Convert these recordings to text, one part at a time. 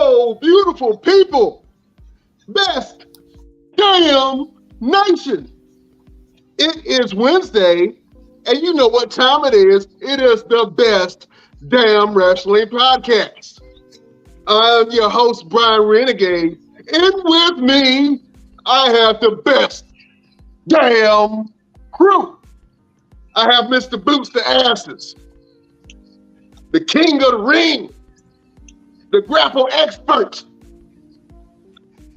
Hello, beautiful people. Best damn nation. It is Wednesday, and you know what time it is. It is the best damn wrestling podcast. I'm your host, Brian Renegade, and with me, I have the best damn crew. I have Mr. Boots the Asses, the king of the ring, the grapple expert.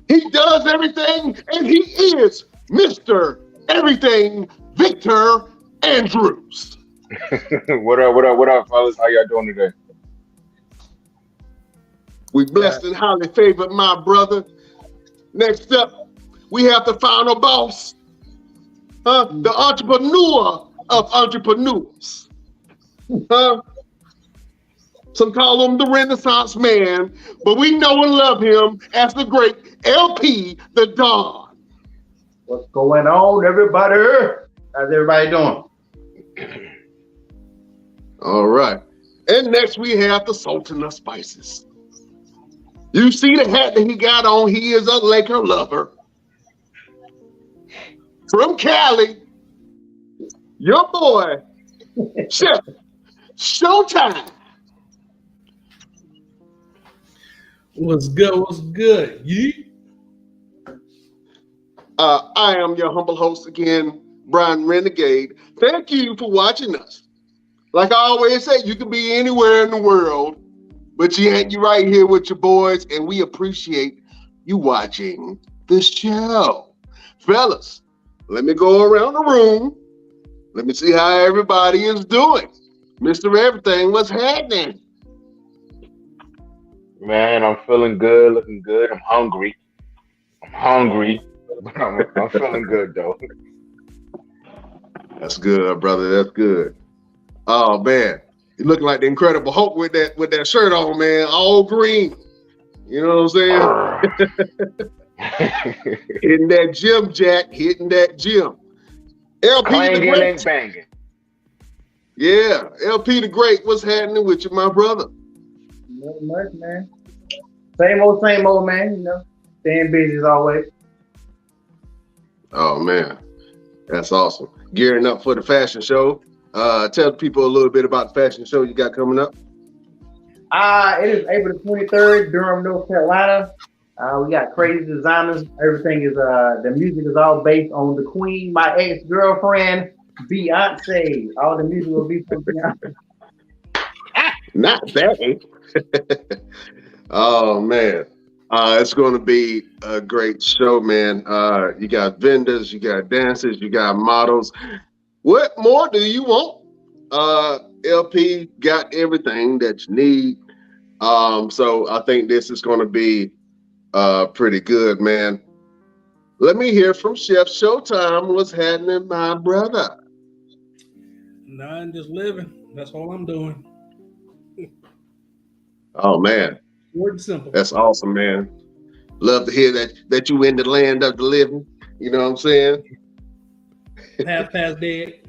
He does everything, and he is Mr. Everything, Victor Andrews. What up, fellas? How y'all doing today? We blessed and highly favored, my brother. Next up, we have the final boss, the entrepreneur of entrepreneurs. Some call him the Renaissance man, but we know and love him as the great LP the Don. What's going on, everybody? How's everybody doing? All right. And next we have the Sultan of Spices. You see the hat that he got on, he is a Laker lover. From Cali, your boy, Chef Showtime. What's good? What's good? You? I am your humble host again, Brian Renegade. Thank you for watching us. Like I always say, you can be anywhere in the world, but you right here with your boys, and we appreciate you watching the show. Fellas, let me go around the room. Let me see how everybody is doing. Mr. Everything, what's happening? Man, I'm feeling good, looking good. I'm hungry, but I'm feeling good though. That's good, brother. That's good. Oh man, you looking like the Incredible Hulk with that shirt on, man. All green. You know what I'm saying? Hitting that gym, Jack. Hitting that gym. LP Clanging the Great. and banging. Yeah, LP the Great. What's happening with you, my brother? Not much, man. Same old, man. You know, staying busy as always. Oh man, that's awesome. Gearing up for the fashion show. Tell people a little bit about the fashion show you got coming up. It is April the 23rd, Durham, North Carolina. We got crazy designers. Everything is the music is all based on the Queen, my ex-girlfriend, Beyonce. All the music will be from Beyonce. Not that. Oh man, it's going to be a great show, man. You got vendors, you got dancers, you got models. What more do you want? LP got everything that you need. So I think this is going to be pretty good, man. Let me hear from Chef Showtime. What's happening, my brother? None, just living. That's all I'm doing. Oh man, Word and simple. that's awesome, man. Love to hear that you in the land of the living. You know what I'm saying? Half past dead.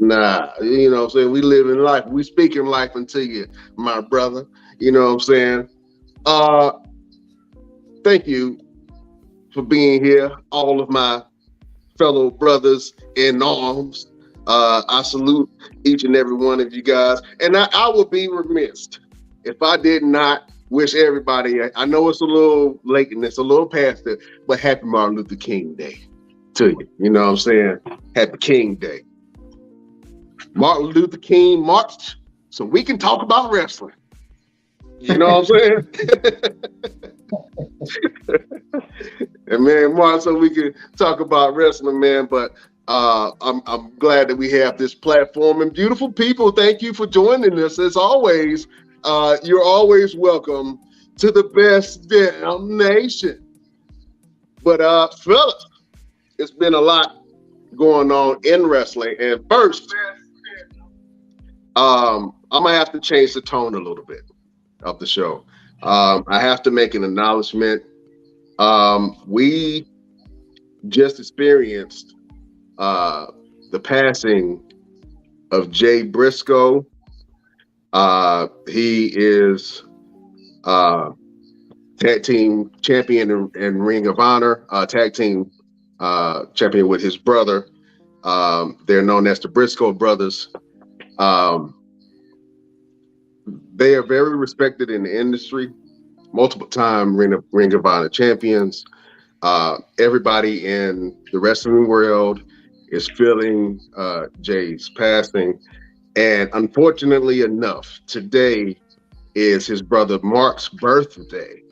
Nah, you know what I'm saying? We live in life. We speaking life into you, my brother. You know what I'm saying? Thank you for being here, all of my fellow brothers in arms. I salute each and every one of you guys. And I would be remiss if I did not wish everybody, I know it's a little late and it's a little past it, but happy Martin Luther King Day to you. You know what I'm saying? Happy King Day. Martin Luther King marched so we can talk about wrestling. You know what I'm saying? And man, Martin, so we can talk about wrestling, man. But I'm glad that we have this platform. And beautiful people, thank you for joining us. As always, you're always welcome to the best damn nation. But fellas, it's been a lot going on in wrestling. And first, I'm gonna have to change the tone a little bit of the show. I have to make an acknowledgement. We just experienced the passing of Jay Briscoe. He is tag team champion in Ring of Honor, tag team champion with his brother. They're known as the Briscoe brothers. They are very respected in the industry, multiple time Ring of Honor champions. Everybody in the wrestling world is feeling Jay's passing. And unfortunately enough, today is his brother Mark's birthday.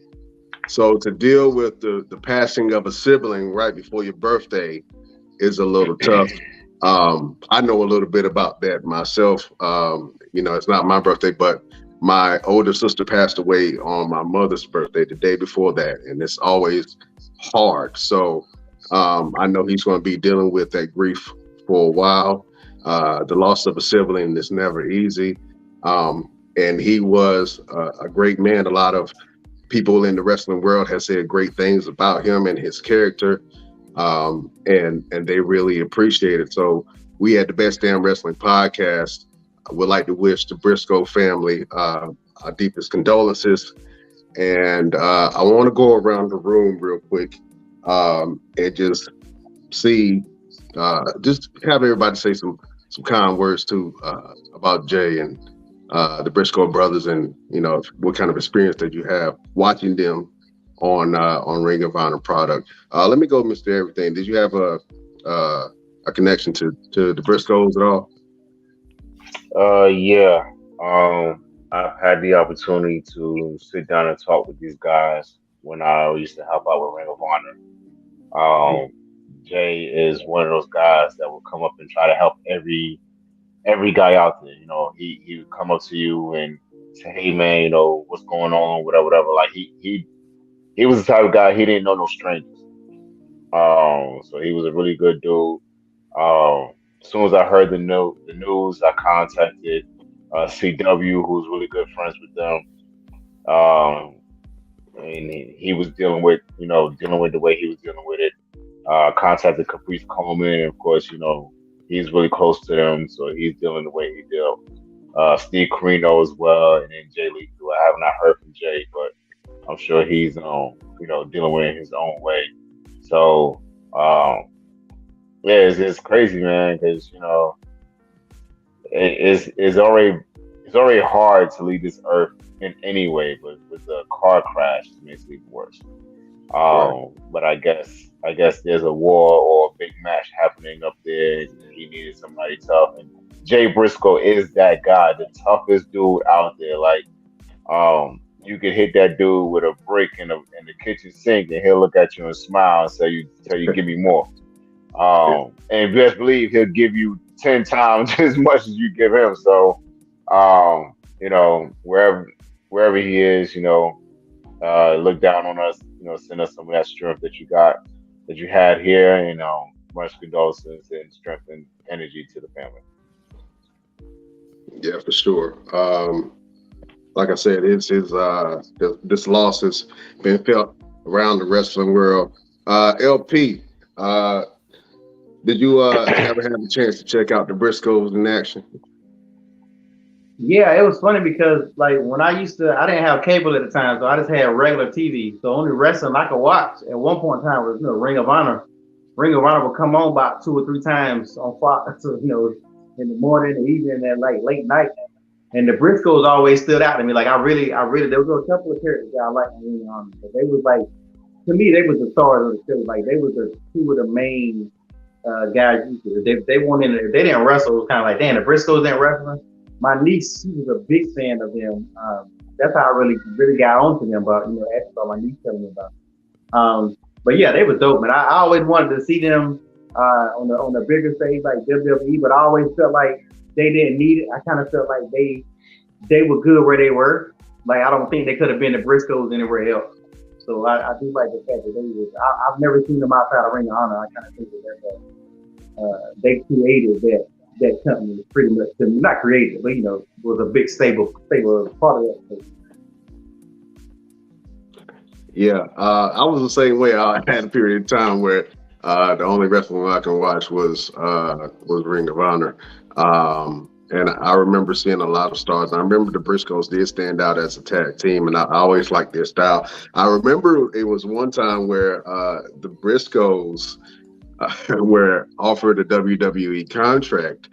So to deal with the passing of a sibling right before your birthday is a little tough. I know a little bit about that myself. It's not my birthday, but my older sister passed away on my mother's birthday the day before that, and it's always hard. So I know he's going to be dealing with that grief for a while. The loss of a sibling is never easy. And he was a great man. A lot of people in the wrestling world have said great things about him and his character. And they really appreciate it. So we at the Best Damn Wrestling Podcast would like to wish the Briscoe family our deepest condolences. And I want to go around the room real quick and just have everybody say some kind words too about Jay and the Briscoe brothers, and what kind of experience that you have watching them on Ring of Honor product. Let me go, Mr. Everything. Did you have a connection to the Briscoes at all? Yeah. I've had the opportunity to sit down and talk with these guys when I used to help out with Ring of Honor. Jay is one of those guys that will come up and try to help every guy out there. He would come up to you and say, "Hey man, what's going on?" Whatever. Like he was the type of guy, he didn't know no strangers. So he was a really good dude. As soon as I heard the news, I contacted CW, who's really good friends with them. And he was dealing with the way he was dealing with it. Contacted Caprice Coleman, and of course, he's really close to them, so he's dealing the way he dealt. Steve Corino as well, and then Jay Lee. I have not heard from Jay, but I'm sure he's dealing with it in his own way. So it's crazy, man, because it's already hard to leave this earth in any way, but with a car crash, it makes it even worse. But I guess there's a war or a big match happening up there, and he needed somebody tough. And Jay Briscoe is that guy, the toughest dude out there. Like, you could hit that dude with a brick in the kitchen sink, and he'll look at you and smile and tell you, give me more. And best believe he'll give you 10 times as much as you give him. So, wherever he is, look down on us, send us some of that strength that you had here, and much condolences and strength and energy to the family. Yeah, for sure. Like I said, this loss has been felt around the wrestling world. LP, did you ever have a chance to check out the Briscoes in action? Yeah, it was funny because when I didn't have cable at the time, so I just had regular TV. So only wrestling I could watch at one point in time was Ring of Honor. Ring of Honor would come on about 2 or 3 times on Fox, in the morning, the evening, and late night. And the Briscoes always stood out to me. Like I really, there was a couple of characters that I liked in Ring of Honor, but they was to me, they was the stars of the show. Like they was two of the main guys. If they didn't wrestle, it was kind of like, damn, the Briscoes didn't wrestle. My niece, she was a big fan of them. That's how I really got onto them. But after all, my niece telling me about them. But yeah, they was dope, man. I always wanted to see them on the bigger stage like WWE, but I always felt like they didn't need it. I kind of felt like they were good where they were. Like I don't think they could have been the Briscoes anywhere else. So I do like the fact that they was. I've never seen them outside of Ring of Honor. I kind of think that they created that company pretty much, not created, but was a big stable part of that. Yeah, I was the same way. I had a period of time where the only wrestling I can watch was Ring of Honor, And I remember seeing a lot of stars. I remember the Briscoes did stand out as a tag team, and I always liked their style. I remember it was one time where the Briscoes were offered a WWE contract.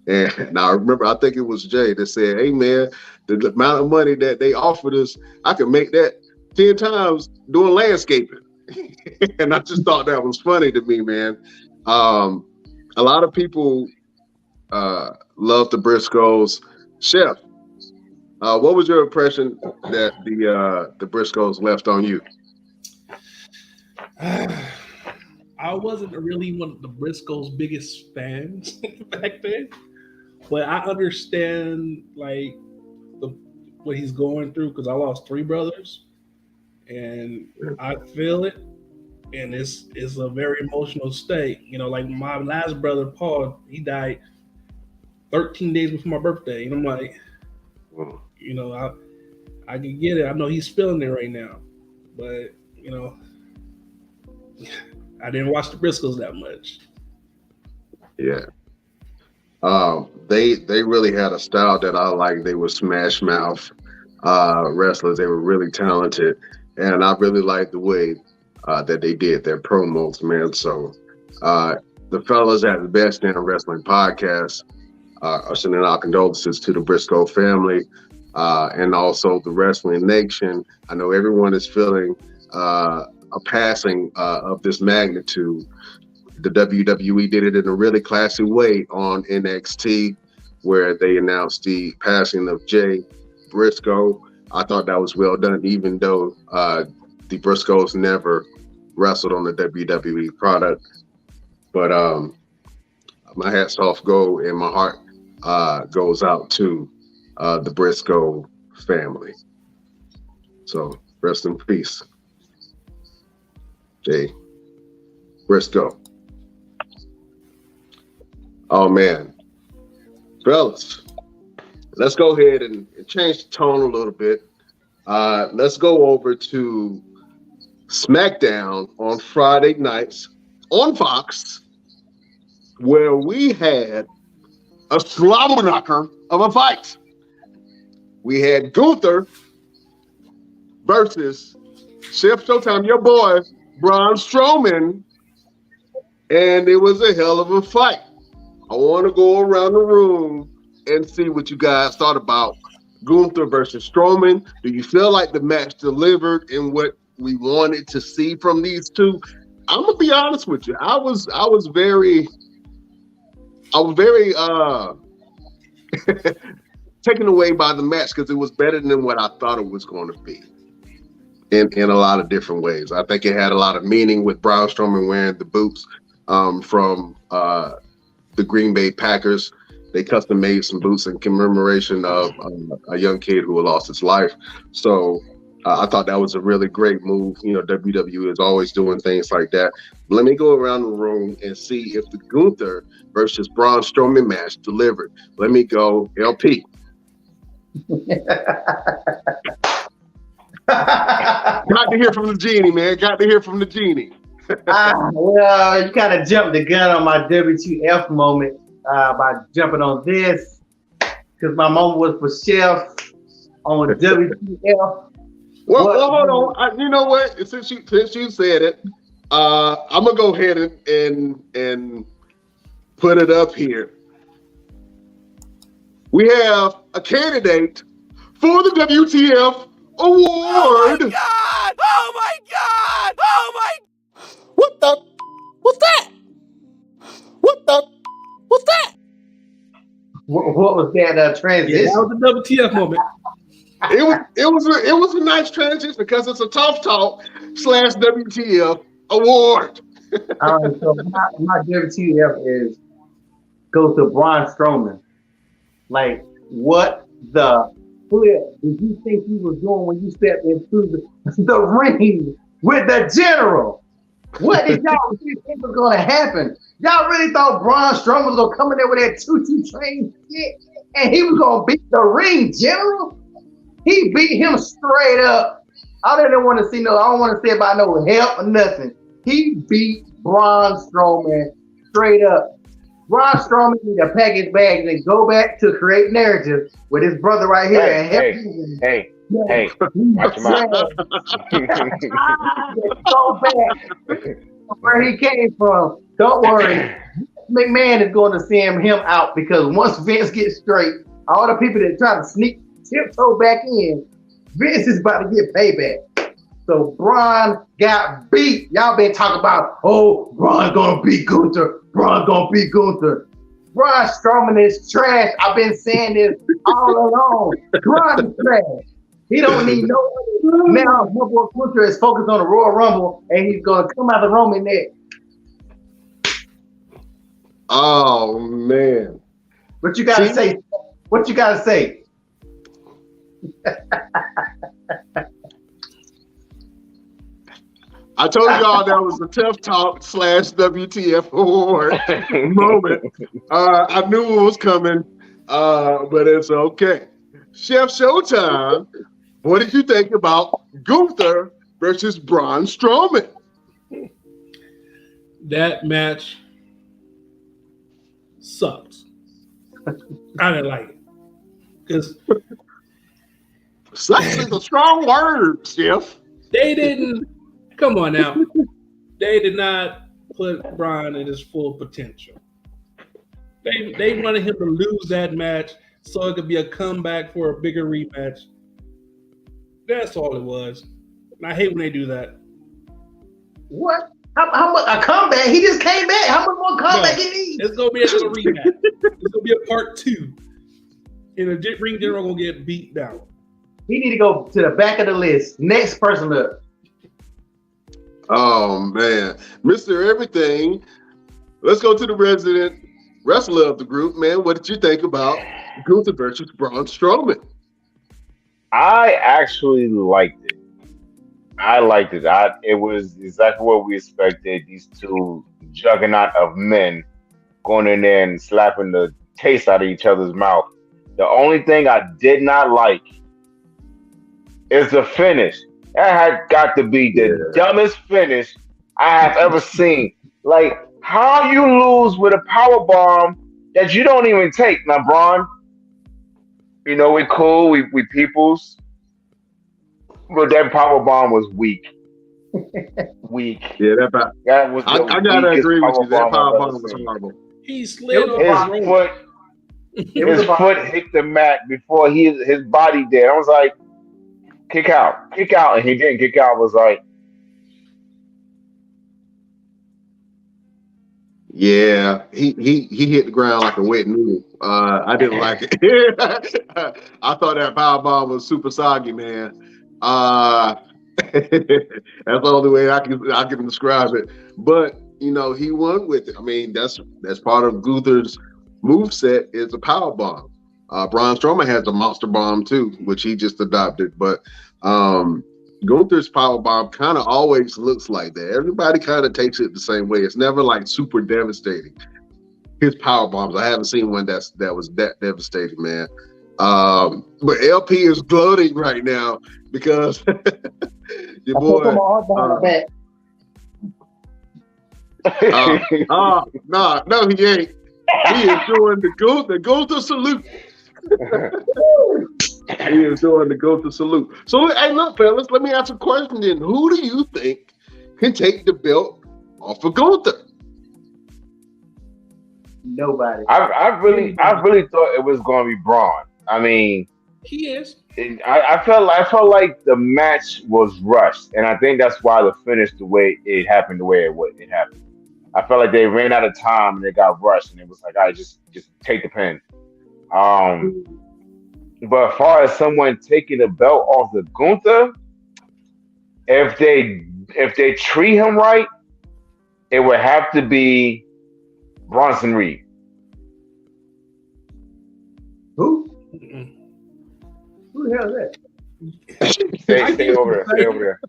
And I remember, I think it was Jay that said, hey, man, the amount of money that they offered us, I could make that 10 times doing landscaping. And I just thought that was funny to me, man. A lot of people love the Briscoes. Chef, what was your impression that the Briscoes left on you? I wasn't really one of the Briscoes' biggest fans back then, but I understand like what he's going through because I lost 3 brothers, and I feel it, and it's a very emotional state. You know, like my last brother Paul, he died 13 days before my birthday, and I'm like, you know, I can get it. I know he's feeling it right now, but you know, I didn't watch the Briscoes that much. Yeah. They really had a style that I liked. They were smash mouth wrestlers. They were really talented, and I really liked the way that they did their promos, man. So the fellas at the Best Damn Wrestling Podcast are sending our condolences to the Briscoe family and also the Wrestling Nation. I know everyone is feeling a passing of this magnitude. The WWE did it in a really classy way on NXT, where they announced the passing of Jay Briscoe. I thought that was well done, even though the Briscoes never wrestled on the WWE product. But my hats off go and my heart goes out to the Briscoe family. So rest in peace, Jay Briscoe. Oh man, fellas, let's go ahead and change the tone a little bit. Let's go over to SmackDown on Friday nights on Fox, where we had a slobber knocker of a fight. We had Gunther versus Chef Showtime, your boy, Braun Strowman, and it was a hell of a fight. I want to go around the room and see what you guys thought about Gunther versus Strowman. Do you feel like the match delivered in what we wanted to see from these two? I'm gonna be honest with you. I was very taken away by the match because it was better than what I thought it was going to be in a lot of different ways. I think it had a lot of meaning with Braun Strowman wearing the boots from the Green Bay Packers. They custom made some boots in commemoration of a young kid who lost his life. So I thought that was a really great move. You know, WWE is always doing things like that. Let me go around the room and see if the Gunther versus Braun Strowman match delivered. Let me go, LP. Got to hear from the genie, man. Got to hear from the genie. Well, you kind of jumped the gun on my WTF moment by jumping on this, because my moment was for Chef on WTF. Well, hold on. You know what? Since you said it, I'm gonna go ahead and put it up here. We have a candidate for the WTF award. Oh my God! Oh my God! Oh my! What the? What's that? What the? What's that? What was that transition? Yeah, that was the WTF moment. It was a nice transition because it's a Tough Talk / WTF award. All right, so my WTF goes to Braun Strowman. Like, what the flip did you think you was doing when you stepped into the ring with the general? What did y'all really think was going to happen? Y'all really thought Braun Strowman was going to come in there with that choo-choo train shit and he was going to beat the ring general? He beat him straight up. I don't want to see I don't want to see about no help or nothing. He beat Braun Strowman straight up. Braun Strowman need to pack his bags and go back to create narrative with his brother right here and help him. Hey, watch him out. Go back where he came from. Don't worry. McMahon is going to send him out because once Vince gets straight, all the people that try to tiptoe back in, Vince is about to get payback. So Braun got beat. Y'all been talking about, oh, Braun gonna beat Gunther. Braun gonna beat Gunther. Braun Strowman is trash. I've been saying this all along. Braun is trash. He don't need no one. Now, my boy Gunther is focused on the Royal Rumble, and he's gonna come out the Roman neck. Oh man! What you gotta say? What you gotta say? I told y'all that was a tough talk / WTF award moment. I knew it was coming, but it's okay. Chef Showtime, what did you think about Gunther versus Braun Strowman? That match sucks. I didn't like it because sucks is a strong word, Chef. They didn't. Come on now. They did not put Braun in his full potential. They wanted him to lose that match so it could be a comeback for a bigger rematch. That's all it was. And I hate when they do that. What? How much a comeback? He just came back. How much more comeback he needs? It's gonna be another rematch. It's gonna be a part 2. And the ring general gonna get beat down. He need to go to the back of the list. Next person up. Oh man, Mr. Everything. Let's go to the resident wrestler of the group, man. What did you think about Gunther versus Braun Strowman? I actually liked it. It was exactly what we expected. These two juggernaut of men going in there and slapping the taste out of each other's mouth. The only thing I did not like is the finish. That had got to be the dumbest finish I have ever seen. Like, how you lose with a power bomb that you don't even take? Now, Braun, you know, we cool, we peoples, but that power bomb was weak. Weak. Yeah, that was. I gotta agree with you. That power bomb was horrible. He slid off his foot. His foot hit the mat before his body did. I was like, kick out, and he didn't kick out. Was like, yeah, he hit the ground like a wet noodle. I didn't like it. I thought that power bomb was super soggy, man. That's the only way I can describe it. But you know, he won with it. I mean, that's part of Gunther's moveset is a power bomb. Braun Strowman has a monster bomb too, which he just adopted. But Gunther's power bomb kind of always looks like that. Everybody kind of takes it the same way. It's never like super devastating. His power bombs, I haven't seen one that was that devastating, man. But LP is gloating right now because your boy. No, he ain't. He is doing the Gunther salute. He is doing the Gunther salute. So, hey, look, fellas, let me ask a question then. Who do you think can take the belt off of Gunther? Nobody. I really thought it was going to be Braun. I mean, he is. I felt like the match was rushed, and I think that's why the finish the way it happened, it happened. I felt like they ran out of time and they got rushed, and it was like, all right, just take the pin. But as far as someone taking the belt off the Gunther, if they treat him right, it would have to be Bronson Reed. Who? Who the hell is that? Stay over there.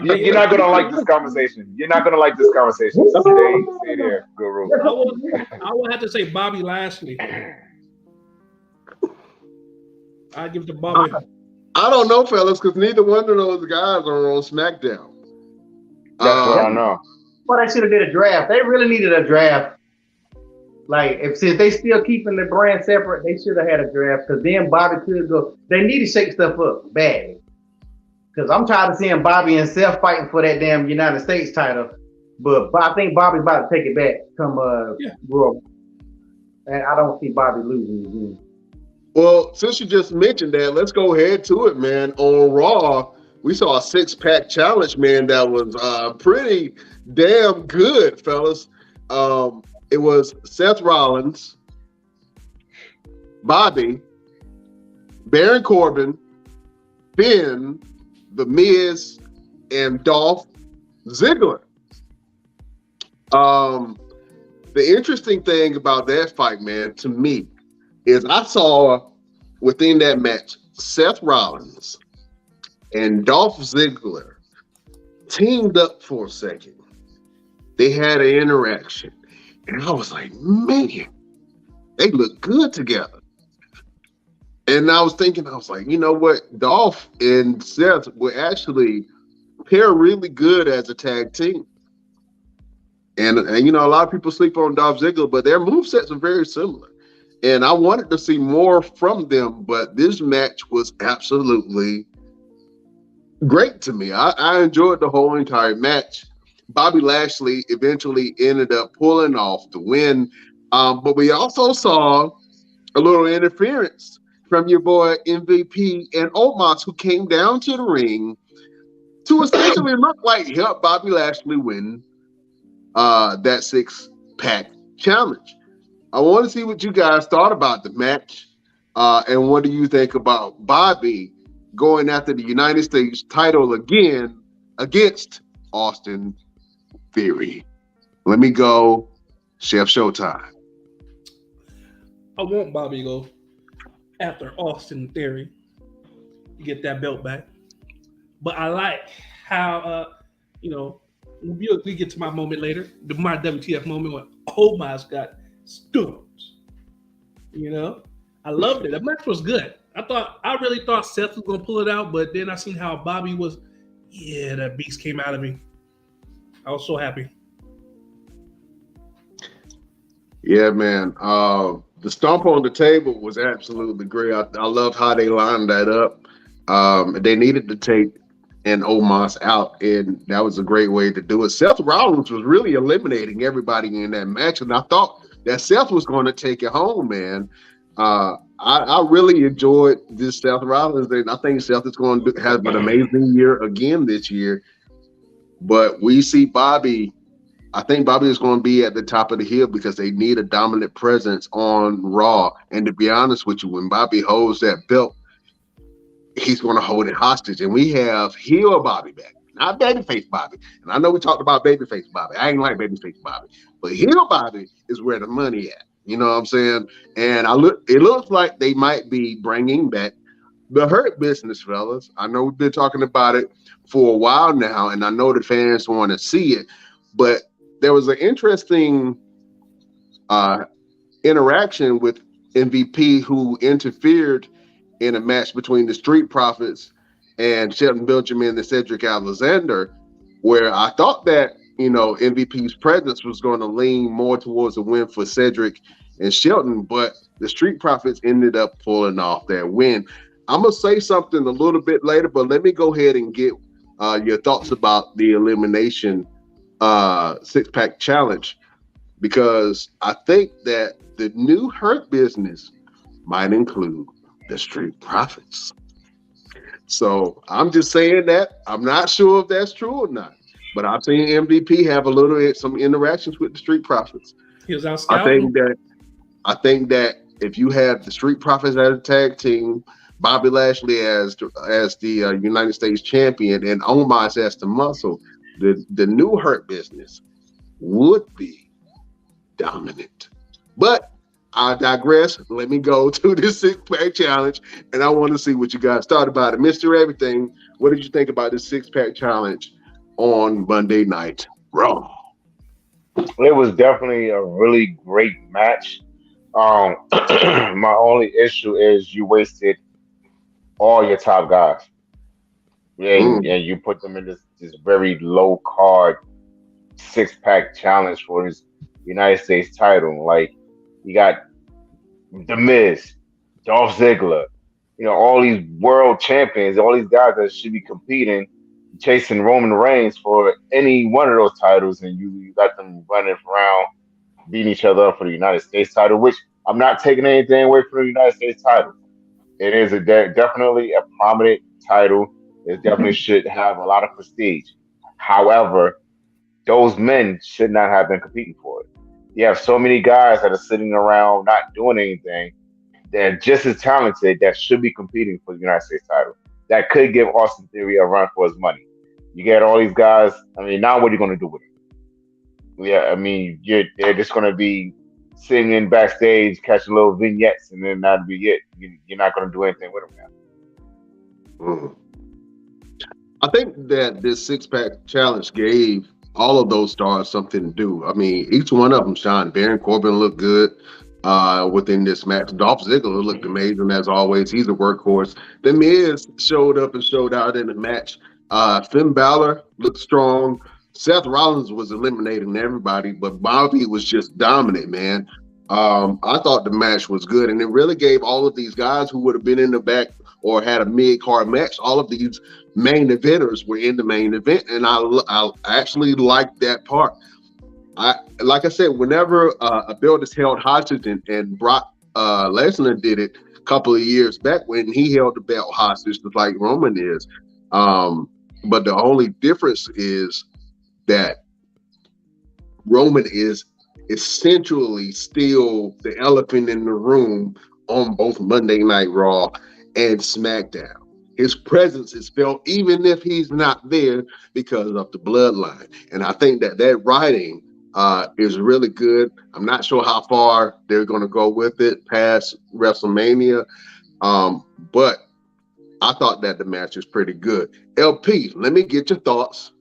You're not gonna like this conversation. Stay there, Guru. I will have to say Bobby Lashley. I give it to Bobby. I don't know, fellas, because neither one of those guys are on SmackDown. That's what I know. Well, they should have did a draft. They really needed a draft. Like, since they still keeping the brand separate, they should have had a draft because then Bobby could go. They need to shake stuff up badly. Because I'm tired of seeing Bobby and Seth fighting for that damn United States title. But I think Bobby's about to take it back come Raw. And I don't see Bobby losing again. Well, since you just mentioned that, let's go ahead to it, man. On Raw, we saw a 6-pack challenge, man, that was pretty damn good, fellas. It was Seth Rollins, Bobby, Baron Corbin, Finn, The Miz, and Dolph Ziggler. The interesting thing about that fight, man, to me, is I saw within that match Seth Rollins and Dolph Ziggler teamed up for a second. They had an interaction. And I was like, man, they look good together. And I was like, you know what? Dolph and Seth were actually pair really good as a tag team. And you know, a lot of people sleep on Dolph Ziggler, but their movesets are very similar. And I wanted to see more from them, but this match was absolutely great to me. I enjoyed the whole entire match. Bobby Lashley eventually ended up pulling off the win. But we also saw a little interference from your boy MVP and Omos, who came down to the ring to essentially look like help Bobby Lashley win that 6-pack challenge. I want to see what you guys thought about the match. And what do you think about Bobby going after the United States title again against Austin Theory? Let me go, Chef Showtime. I want Bobby to go after Austin Theory to get that belt back. But I like how, we get to my moment later, my WTF moment when Omos got stones. You know, I loved it. The match was good. I really thought Seth was gonna pull it out, but then I seen how Bobby was. Yeah, that beast came out of me. I was so happy. Yeah, man. The stomp on the table was absolutely great. I love how they lined that up. They needed to take an Omos out, and that was a great way to do it. Seth Rollins was really eliminating everybody in that match, and I thought that Seth was going to take it home, man. I really enjoyed this Seth Rollins, and I think Seth is going to have an amazing year again this year. But we see Bobby. I think Bobby is going to be at the top of the hill because they need a dominant presence on Raw. And to be honest with you, when Bobby holds that belt, he's going to hold it hostage. And we have heel Bobby back, not babyface Bobby. And I know we talked about babyface Bobby. I ain't like babyface Bobby. But heel Bobby is where the money at. You know what I'm saying? And it looks like they might be bringing back the Hurt Business, fellas. I know we've been talking about it for a while now, and I know the fans want to see it. But there was an interesting interaction with MVP, who interfered in a match between the Street Profits and Shelton Benjamin and Cedric Alexander, where I thought that, MVP's presence was going to lean more towards a win for Cedric and Shelton, but the Street Profits ended up pulling off that win. I'm going to say something a little bit later, but let me go ahead and get your thoughts about the elimination 6-pack challenge, because I think that the new Hurt Business might include the Street Profits. So I'm just saying that. I'm not sure if that's true or not, but I've seen MVP have some interactions with the Street Profits. He was out scouting. I think that if you have the Street Profits as a tag team, Bobby Lashley as the United States champion, and Omos as the muscle, the new Hurt Business would be dominant. But I digress. Let me go to this 6-pack challenge, and I want to see what you guys thought about it. Mr. Everything, what did you think about this 6-pack challenge on Monday Night Raw? It was definitely a really great match. My only issue is you wasted all your top guys. And you put them in this very low card 6-pack challenge for this United States title. Like, You got The Miz, Dolph Ziggler, all these world champions, all these guys that should be competing, chasing Roman Reigns for any one of those titles, and you got them running around beating each other up for the United States title, which I'm not taking anything away from the United States title. It is definitely a prominent title. It definitely should have a lot of prestige. However, those men should not have been competing for it. You have so many guys that are sitting around not doing anything. They're just as talented that should be competing for the United States title. That could give Austin Theory a run for his money. You get all these guys. I mean, now what are you going to do with them? Yeah, I mean, they're just going to be sitting in backstage, catching little vignettes, and then that'll be it. You're not going to do anything with them now. Mm. I think that this six-pack challenge gave all of those stars something to do. I mean, each one of them, Sean, Baron Corbin looked good within this match. Dolph Ziggler looked amazing as always. He's a workhorse. The Miz showed up and showed out in the match. Finn Balor looked strong. Seth Rollins was eliminating everybody, but Bobby was just dominant, man. I thought the match was good, and it really gave all of these guys who would have been in the back or had a mid-card match, all of these main eventers were in the main event, and I actually liked that part. Like I said, whenever a belt is held hostage, and Brock Lesnar did it a couple of years back when he held the belt hostage, just like Roman is. But the only difference is that Roman is essentially still the elephant in the room on both Monday Night Raw and SmackDown. His presence is felt even if he's not there because of the bloodline. And I think that writing is really good. I'm not sure how far they're going to go with it past WrestleMania, but I thought that the match was pretty good. LP, let me get your thoughts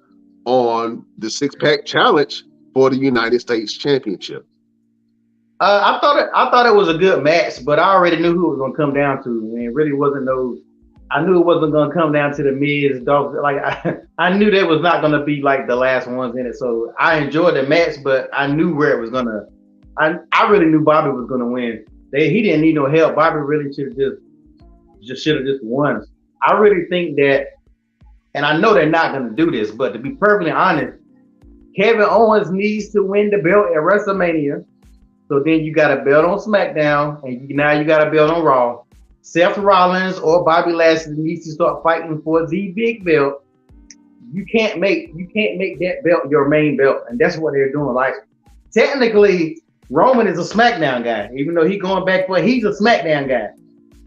on the six-pack challenge for the United States Championship. I thought it was a good match, but I already knew who it was going to come down to. And it really wasn't I knew it wasn't going to come down to the Miz, Dolph. Like I knew that was not going to be like the last ones in it. So I enjoyed the match, but I knew where it was going to. I really knew Bobby was going to win. He didn't need no help. Bobby really should have just won. I really think that, and I know they're not going to do this, but to be perfectly honest, Kevin Owens needs to win the belt at WrestleMania. So then you got a belt on SmackDown, and now you got a belt on Raw. Seth Rollins or Bobby Lashley needs to start fighting for the big belt. You can't make that belt your main belt, and that's what they're doing. Like technically, Roman is a SmackDown guy, even though he's a SmackDown guy.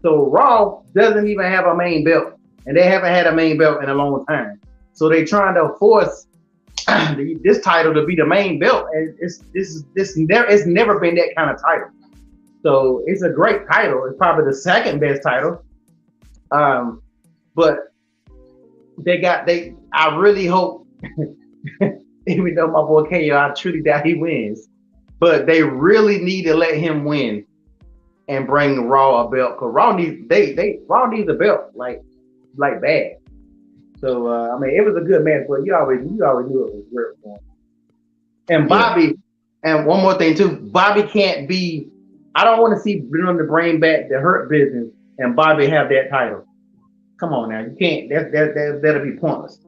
So Raw doesn't even have a main belt, and they haven't had a main belt in a long time. So they're trying to force this title to be the main belt, and it's never been that kind of title. So it's a great title. It's probably the second best title. But I really hope, even though my boy KO, I truly doubt he wins, but they really need to let him win and bring Raw a belt, because Raw needs a belt like bad. So I mean, it was a good match, but you always knew it was great for him. And Bobby, and one more thing too, Bobby can't be. I don't want to see them to bring back the Hurt Business and Bobby have that title. Come on now, you can't. That'll be pointless.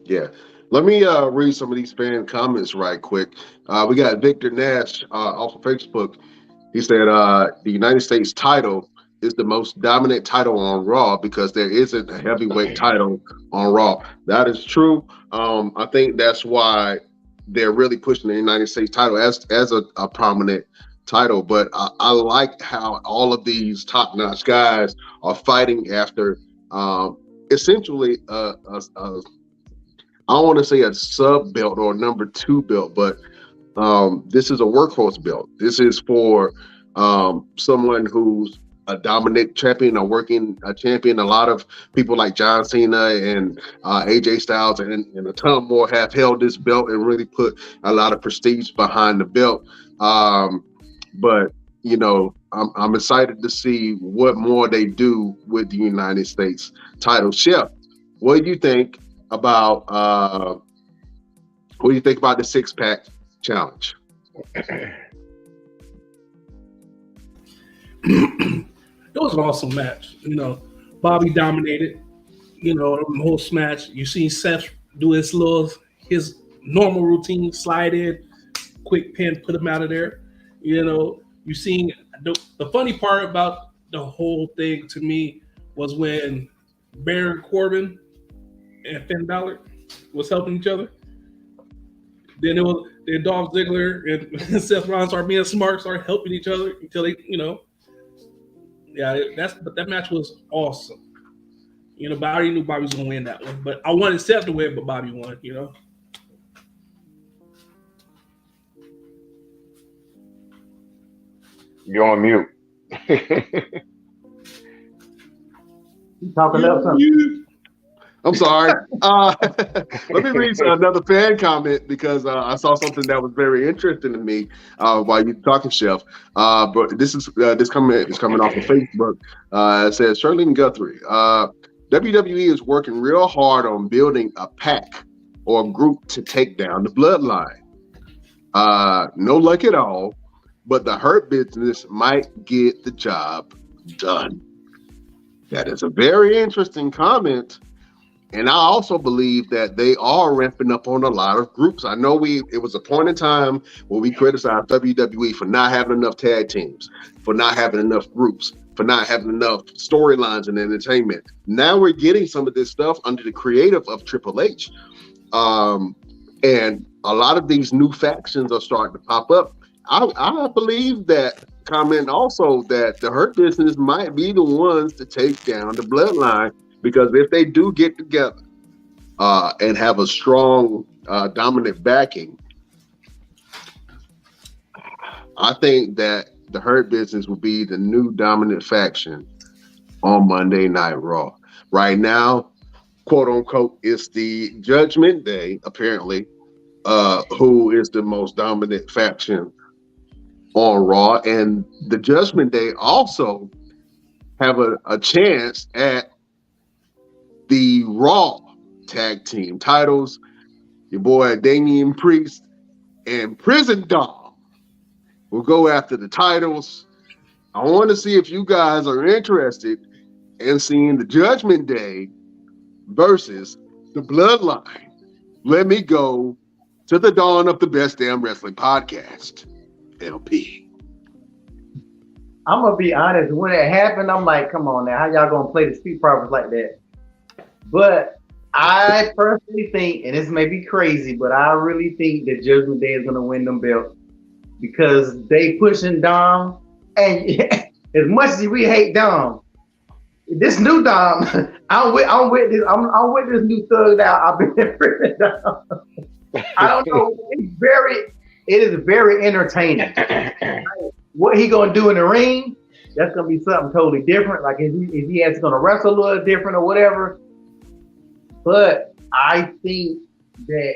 Yeah. Let me read some of these fan comments right quick. We got Victor Nash off of Facebook. He said the United States title is the most dominant title on Raw because there isn't a heavyweight title on Raw. That is true. I think that's why they're really pushing the United States title as a prominent title. But I like how all of these top-notch guys are fighting after essentially I don't want to say a sub belt or a number 2 belt, but this is a workhorse belt. This is for someone who's a dominant champion, a working champion. A lot of people like John Cena and AJ Styles and a ton more have held this belt and really put a lot of prestige behind the belt. But you know, I'm excited to see what more they do with the United States title. Chef, what do you think about the 6-pack challenge? it was an awesome match. You know, Bobby dominated. You know, the whole match. You see Seth do his normal routine, slide in, quick pin, put him out of there. You know, you seen the funny part about the whole thing to me was when Baron Corbin and Finn Balor was helping each other. Then Dolph Ziggler and Seth Rollins are being smart, started helping each other until they, you know, but that match was awesome. You know, but I already knew Bobby was gonna win that one. But I wanted Seth to win, but Bobby won, you know. You're on mute. You talking up something? I'm sorry. Let me read another fan comment because I saw something that was very interesting to me while you're talking, Chef. But this coming off of Facebook. It says Shirley Guthrie. WWE is working real hard on building a pack or a group to take down the Bloodline. No luck at all, but the Hurt Business might get the job done. That is a very interesting comment. And I also believe that they are ramping up on a lot of groups. I know it was a point in time where we criticized WWE for not having enough tag teams, for not having enough groups, for not having enough storylines and entertainment. Now we're getting some of this stuff under the creative of Triple H. And a lot of these new factions are starting to pop up. I believe that comment also that the Hurt Business might be the ones to take down the Bloodline. Because if they do get together and have a strong, dominant backing, I think that the Hurt Business will be the new dominant faction on Monday Night Raw. Right now, quote unquote, it's the Judgment Day, apparently, who is the most dominant faction on Raw. And the Judgment Day also have a chance at the Raw tag team titles. Your boy Damian Priest and Prison Dom will go after the titles. I want to see if you guys are interested in seeing the Judgment Day versus the Bloodline. Let me go to the dawn of the best damn wrestling podcast, LP. I'm gonna be honest. When it happened, I'm like, come on now, how y'all gonna play the Street Profits like that? But I personally think, and this may be crazy, but I really think that Judgment Day is going to win them belts because they pushing Dom. And as much as we hate Dom, this new Dom, I'm with this new thugged out. I've been in Dom. I don't know. It is very entertaining. What he gonna do in the ring? That's gonna be something totally different. Like if he has gonna wrestle a little different or whatever. But I think that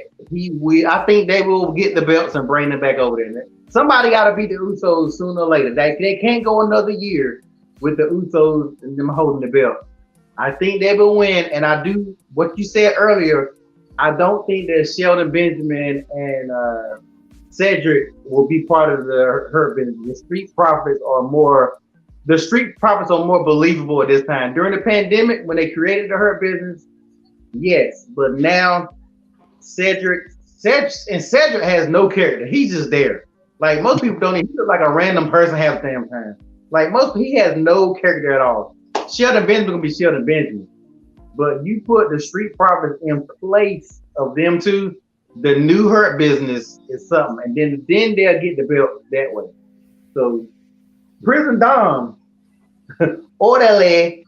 I think they will get the belts and bring them back over there. Somebody got to beat the Usos sooner or later. They can't go another year with the Usos and them holding the belt. I think they will win. And I do what you said earlier. I don't think that Shelton Benjamin and Cedric will be part of the Hurt Business. The Street Profits are more believable at this time. During the pandemic, when they created the Hurt Business, yes, but now Cedric has no character. He's just there. Like most people don't even look like a random person half the damn time. Like he has no character at all. Shelton Benjamin gonna be Shelton Benjamin. But you put the Street Profits in place of them two, the new Hurt Business is something. And then they'll get the belt that way. So Prison Dom, orderly.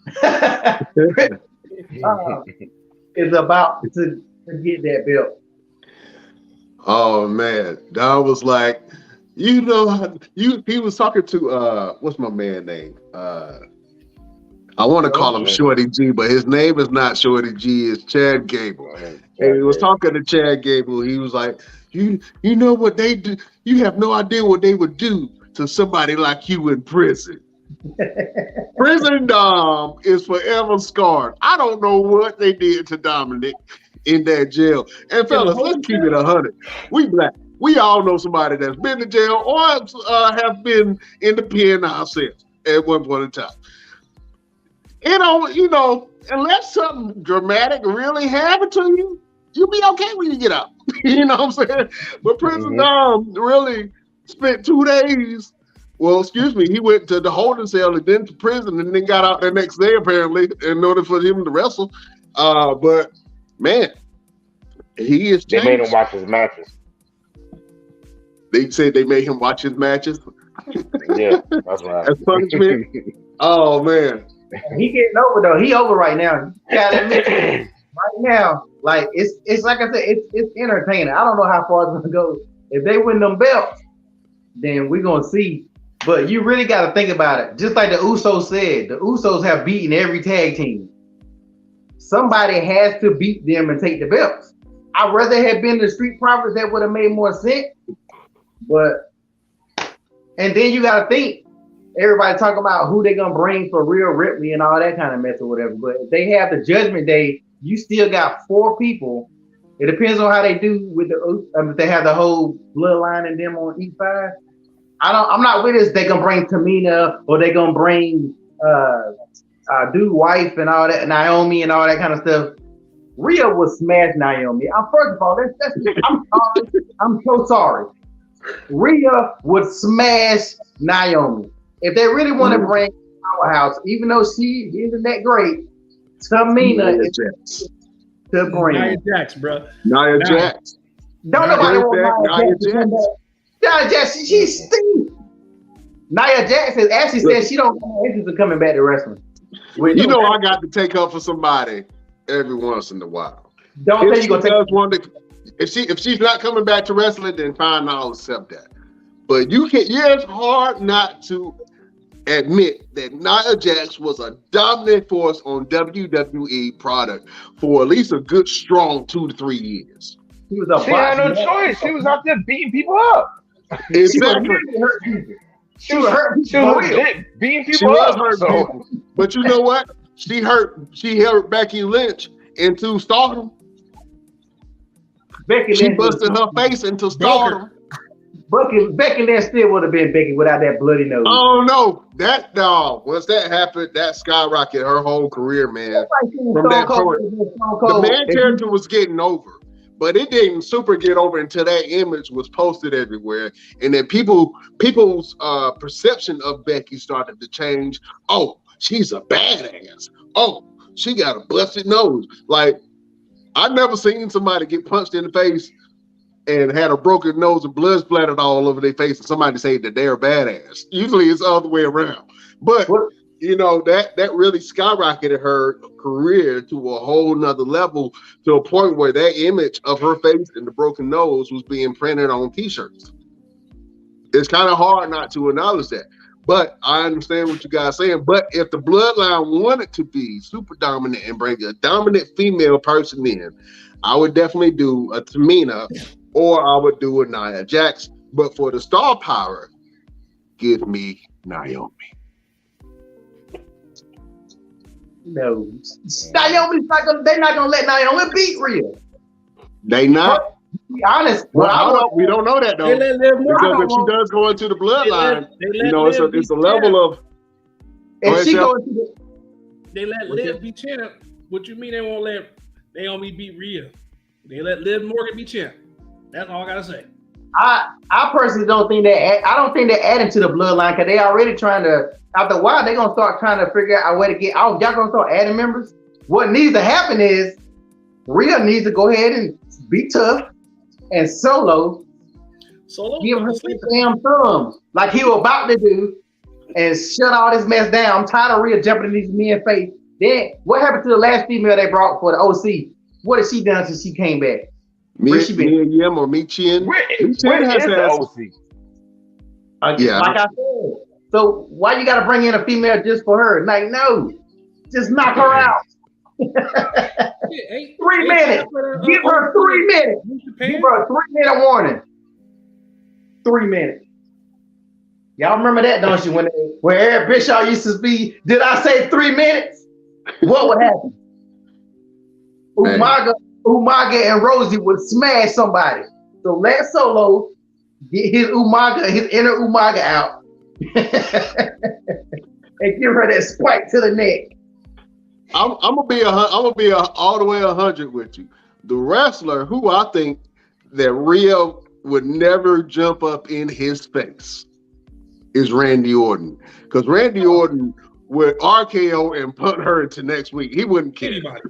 Is about to get that belt. Oh man, Don was like, he was talking to what's my man name? I want to call him Shorty G, but his name is not Shorty G, it's Chad Gable. And he was talking to Chad Gable. He was like, you know what they do? You have no idea what they would do to somebody like you in prison. Prison Dom is forever scarred. I don't know what they did to Dominic in that jail. And fellas, let's keep it 100. We black. We all know somebody that's been to jail or have been in the pen ourselves. at one point in time. Unless something dramatic really happened to you, you'll be okay when you get out. You know what I'm saying? But Prison Dom really spent 2 days. Well, excuse me, he went to the holding cell and then to prison and then got out the next day, apparently, in order for him to wrestle. But, man, he is changed. They made him watch his matches. They said they made him watch his matches? Yeah, that's right. As punishment? Oh, man. He getting over, though. He over right now. You gotta admit, right now, like, it's like I said, it's entertaining. I don't know how far it's going to go. If they win them belts, then we're going to see. But you really got to think about it. Just like the Usos said, the Usos have beaten every tag team. Somebody has to beat them and take the belts. I'd rather have been the Street Profits. That would have made more sense. But, and then you got to think, everybody talking about who they going to bring for Rhea Ripley and all that kind of mess or whatever. But if they have the Judgment Day, you still got 4 people. It depends on how they do with if they have the whole bloodline and them on each side. I'm not with this. They gonna bring Tamina or they gonna bring dude wife and all that, Naomi and all that kind of stuff. Rhea would smash Naomi. First of all, I'm sorry. I'm so sorry. Rhea would smash Naomi. If they really want to bring Powerhouse, even though she isn't that great, Tamina is to bring. Nia Jax, bro. Nia Jax. Don't nobody want Nia Jax. Nia Jax, she's Steve. Nia Jax has actually said she don't have interest in coming back to wrestling. I got to take up for somebody every once in a while. Don't say you gonna take. If she's not coming back to wrestling, then fine, I'll accept that. But it's hard not to admit that Nia Jax was a dominant force on WWE product for at least a good strong 2 to 3 years. She had no choice. She was out there beating people up. Exactly. She was hurt. She was beating people up. But you know what? She held Becky Lynch into stardom. She busted her face into stardom. Becky Lynch still would have been Becky without that bloody nose. Oh no, once that happened, that skyrocketed her whole career, man. From that point, the man character was getting over. But it didn't super get over until that image was posted everywhere. And then people's perception of Becky started to change. Oh, she's a badass. Oh, she got a busted nose. Like, I've never seen somebody get punched in the face and had a broken nose and blood splattered all over their face and somebody say that they're a badass. Usually it's the other way around. But that really skyrocketed her career to a whole nother level, to a point where that image of her face and the broken nose was being printed on t-shirts. It's kind of hard not to acknowledge that. But I understand what you guys are saying. But if the bloodline wanted to be super dominant and bring a dominant female person in, I would definitely do a Tamina or I would do a Nia Jax. But for the star power, give me Naomi. No, Naomi's not gonna. They're not gonna let Naomi beat Rhea. They not. To be honest, we don't know that though. Because if she does go into the bloodline, it's a level of. If she goes into the, they let Liv be champ. What you mean they won't let Naomi beat Rhea? They let Liv Morgan be champ. That's all I gotta say. I personally don't think I don't think they're adding to the bloodline because they already trying to. After a while, they're gonna start trying to figure out a way to get out. Y'all gonna start adding members. What needs to happen is Rhea needs to go ahead and be tough and Solo give her some damn thumbs like he was about to do and shut all this mess down. I'm tired of Rhea jumping in these men's face. Then what happened to the last female they brought for the OC? What has she done since she came back? Where's she been? Yim or Michin? Michin has the OC. Yeah. Like I said. So why you got to bring in a female just for her? Like, no, just knock her out. 3 minutes. Give her 3 minutes. Give her a 3-minute warning. 3 minutes. Y'all remember that, don't you? When Eric Bischoff used to be, did I say 3 minutes? What would happen? Umaga and Rosie would smash somebody. So let Solo get his inner Umaga out. and give her that spike to the neck. I'm gonna be all the way 100 with you. The wrestler who I think that Rhea would never jump up in his face is Randy Orton, because Randy Orton would RKO and put her into next week. He wouldn't care. Anybody.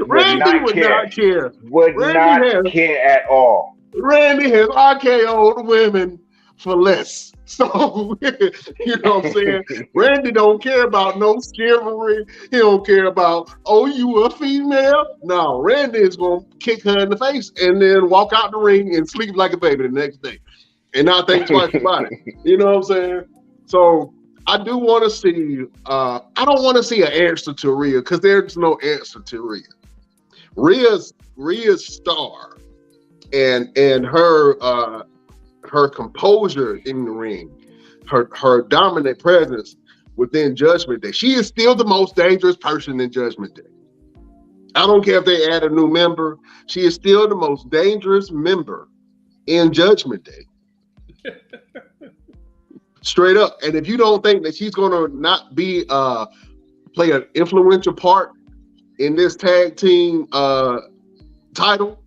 Randy would not care. Would Randy not care at all. Randy has RKO'd women for less. So, you know what I'm saying? Randy don't care about no chivalry. He don't care about, oh, you a female? No, Randy is going to kick her in the face and then walk out the ring and sleep like a baby the next day and not think twice about it. You know what I'm saying? So, I do want to see, I don't want to see an answer to Rhea, because there's no answer to Rhea. Rhea's star and her composure in the ring, her dominant presence within Judgment Day. She is still the most dangerous person in Judgment Day. I don't care if they add a new member. She is still the most dangerous member in Judgment Day. Straight up. And if you don't think that she's going to not be play an influential part in this tag team title,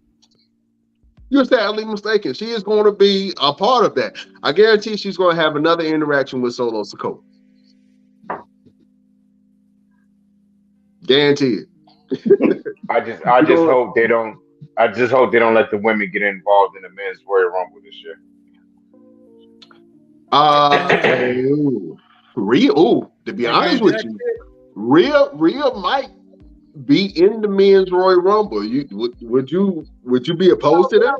you're sadly mistaken. She is going to be a part of that. I guarantee she's going to have another interaction with Solo Sikoa. Guarantee it. I just hope they don't. I just hope they don't let the women get involved in the men's Royal Rumble this year. Rhea, to be honest with you, Rhea might be in the men's Royal Rumble. Would you be opposed to that?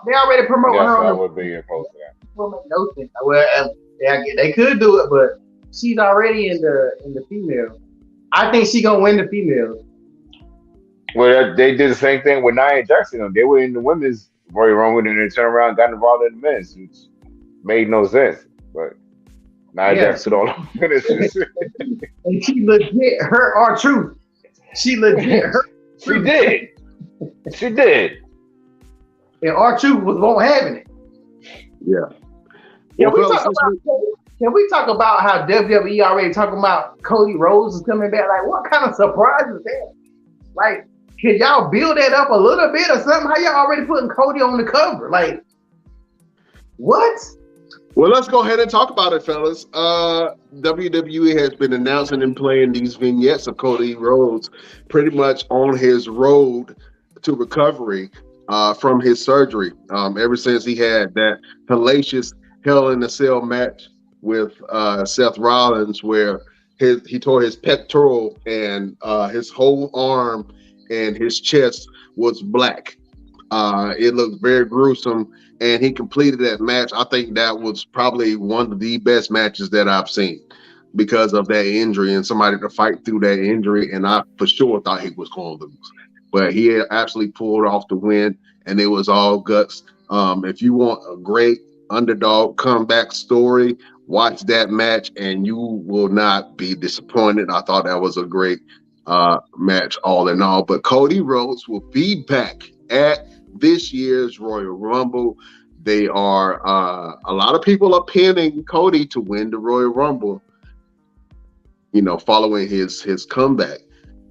They already promoting her. I would be opposed to that. Will make no sense. Well, they could do it, but she's already in the female. I think she's gonna win the female. Well, they did the same thing with Nia Jackson. They were in the women's Royal Rumble, and then turned around and got involved in the men's, which made no sense. But Nia Jackson all finishes. And she legit hurt R-Truth. She legit hurt. She did. She did. And R-Truth was won't having it. Yeah. Can we talk about how WWE already talking about Cody Rhodes is coming back? Like, what kind of surprise is that? Like, can y'all build that up a little bit or something? How y'all already putting Cody on the cover? Like, what? Well, let's go ahead and talk about it, fellas. WWE has been announcing and playing these vignettes of Cody Rhodes pretty much on his road to recovery from his surgery. Ever since he had that hellacious Hell in a Cell match with Seth Rollins, where he tore his pectoral and his whole arm and his chest was black. It looked very gruesome, and he completed that match. I think that was probably one of the best matches that I've seen because of that injury and somebody to fight through that injury. And I for sure thought he was going to lose, but he had actually pulled off the win, and it was all guts. If you want a great underdog comeback story, watch that match and you will not be disappointed. I thought that was a great match all in all. But Cody Rhodes will be back at this year's Royal Rumble. They are a lot of people are pinning Cody to win the Royal Rumble, following his comeback.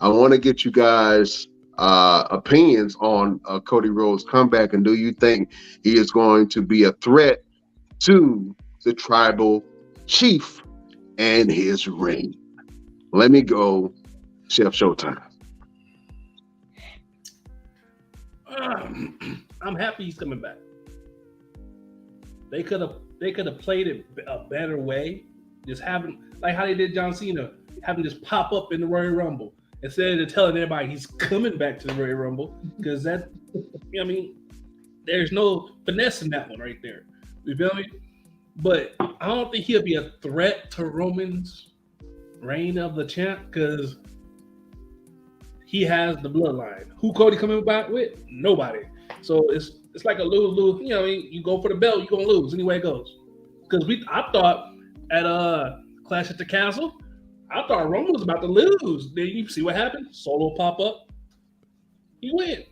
I want to get you guys opinions on Cody Rhodes' comeback, and do you think he is going to be a threat to the tribal chief and his reign? Let me go, Chef Showtime. I'm happy he's coming back. They could have played it a better way, just having like how they did John Cena, having just pop up in the Royal Rumble instead of telling everybody he's coming back to the Royal Rumble, because that, there's no finesse in that one right there. You feel me? But I don't think he'll be a threat to Roman's reign of the champ, because he has the bloodline. Who Cody coming back with? Nobody. So it's like a lose-lose. You go for the belt, you're gonna lose anyway it goes. Because I thought at Clash at the Castle, I thought Roman was about to lose. Then you see what happened. Solo pop up, he win.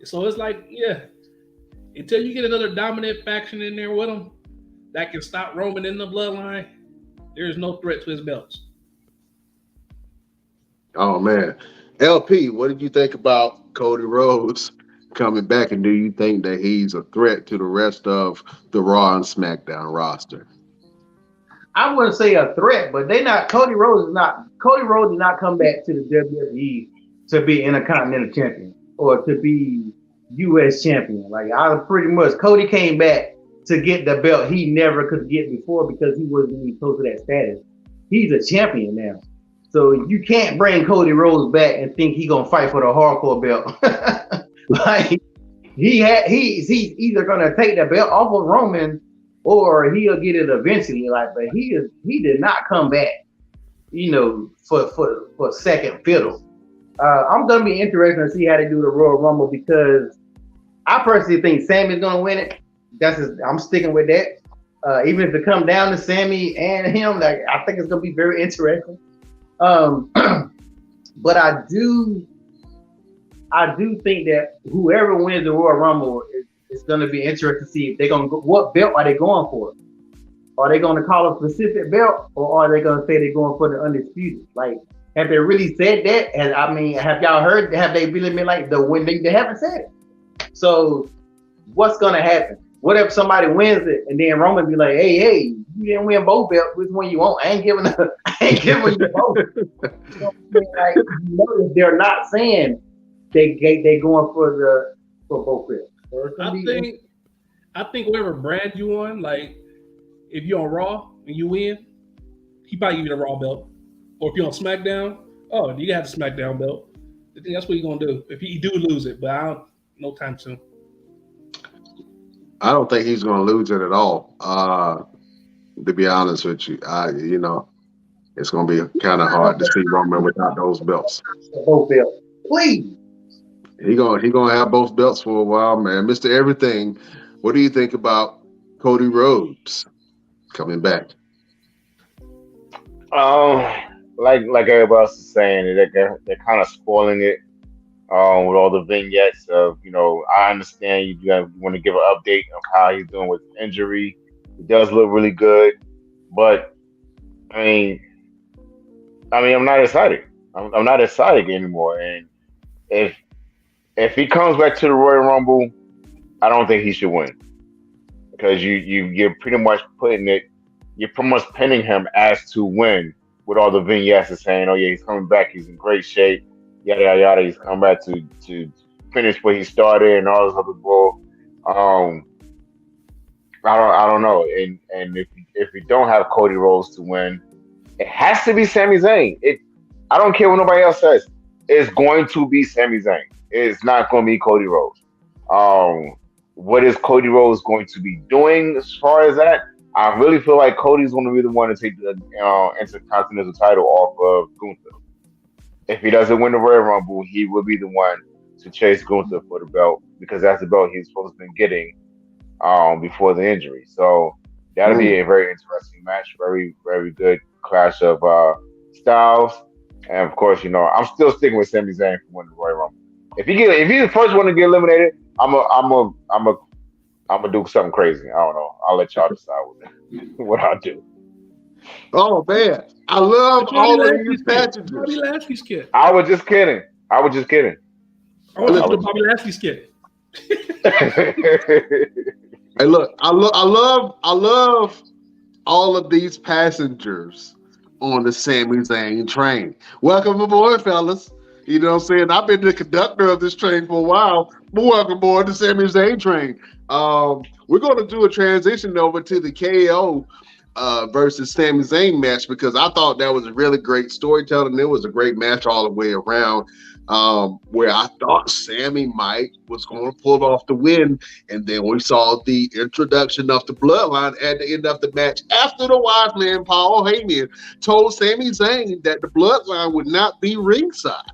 So it's like, until you get another dominant faction in there with him that can stop Roman in the bloodline, There is no threat to his belts. Oh man, LP, what did you think about Cody Rhodes coming back, and do you think that he's a threat to the rest of the Raw and SmackDown roster? I wouldn't say a threat, but they not Cody Rhodes did not come back to the WWE to be Intercontinental Champion or to be US champion. Like I pretty much Cody came back to get the belt he never could get before because he wasn't even close to that status. He's a champion now. So you can't bring Cody Rhodes back and think he's gonna fight for the hardcore belt. Like he's either gonna take the belt off of Roman or he'll get it eventually. Like, but he did not come back, for second fiddle. I'm gonna be interested to see how they do the Royal Rumble because I personally think Sammy's gonna win it. I'm sticking with that. Even if it comes down to Sammy and him, like I think it's gonna be very interesting. But I do think that whoever wins the Royal Rumble is going to be interesting to see if they're going to go, what belt are they going for? Are they going to call a specific belt, or are they going to say they're going for the undisputed? Like, have they really said that? And I mean, have y'all heard? Have they really been like when they haven't said it? So, what's going to happen? What if somebody wins it and then Roman be like, "Hey, you didn't win both belts. Which one you want? I ain't giving you both." Like, if they're not saying they going for both belts. I think whatever brand you on, like if you're on Raw and you win, he probably give you the Raw belt. Or if you're on SmackDown, you got the SmackDown belt. I think that's what he's gonna do. If he do lose it, but I don't no time soon. I don't think he's going to lose it at all. To be honest with you, it's going to be kind of hard to see Roman without those belts. Both belts, please. He gonna have both belts for a while, man. Mr. Everything, what do you think about Cody Rhodes coming back? Like everybody else is saying, they're kind of spoiling it. With all the vignettes of, I understand you want to give an update of how he's doing with injury. He does look really good, but I mean, I'm not excited. I'm not excited anymore. And if he comes back to the Royal Rumble, I don't think he should win because you're pretty much pinning him as to win with all the vignettes and saying, oh yeah, he's coming back, he's in great shape. Yada yada yada. He's come back to finish what he started and all this other bull. I don't know. And if we don't have Cody Rhodes to win, it has to be Sami Zayn. I don't care what nobody else says. It's going to be Sami Zayn. It's not going to be Cody Rhodes. What is Cody Rhodes going to be doing as far as that? I really feel like Cody's going to be the one to take the Intercontinental title off of Gunther. If he doesn't win the Royal Rumble, he will be the one to chase Gunther for the belt because that's the belt he's supposed to be getting before the injury. So that'll be a very interesting match. Very, very good clash of styles. And of course, I'm still sticking with Sami Zayn for winning the Royal Rumble. If he's the first one to get eliminated, I'm gonna do something crazy. I don't know. I'll let y'all decide what I'll do. Oh man, I love all of these passages. Bobby Lashley's kid. I was just kidding. I want to do the Bobby Lashley's kid. Hey, look, I love all of these passengers on the Sami Zayn train. Welcome aboard, fellas. You know what I'm saying? I've been the conductor of this train for a while, but welcome aboard the Sami Zayn train. We're going to do a transition over to the KO versus Sami Zayn match because I thought that was a really great storytelling. It was a great match all the way around, where I thought Sami was going to pull off the win, and then we saw the introduction of the Bloodline at the end of the match after the wise man Paul Heyman told Sami Zayn that the Bloodline would not be ringside.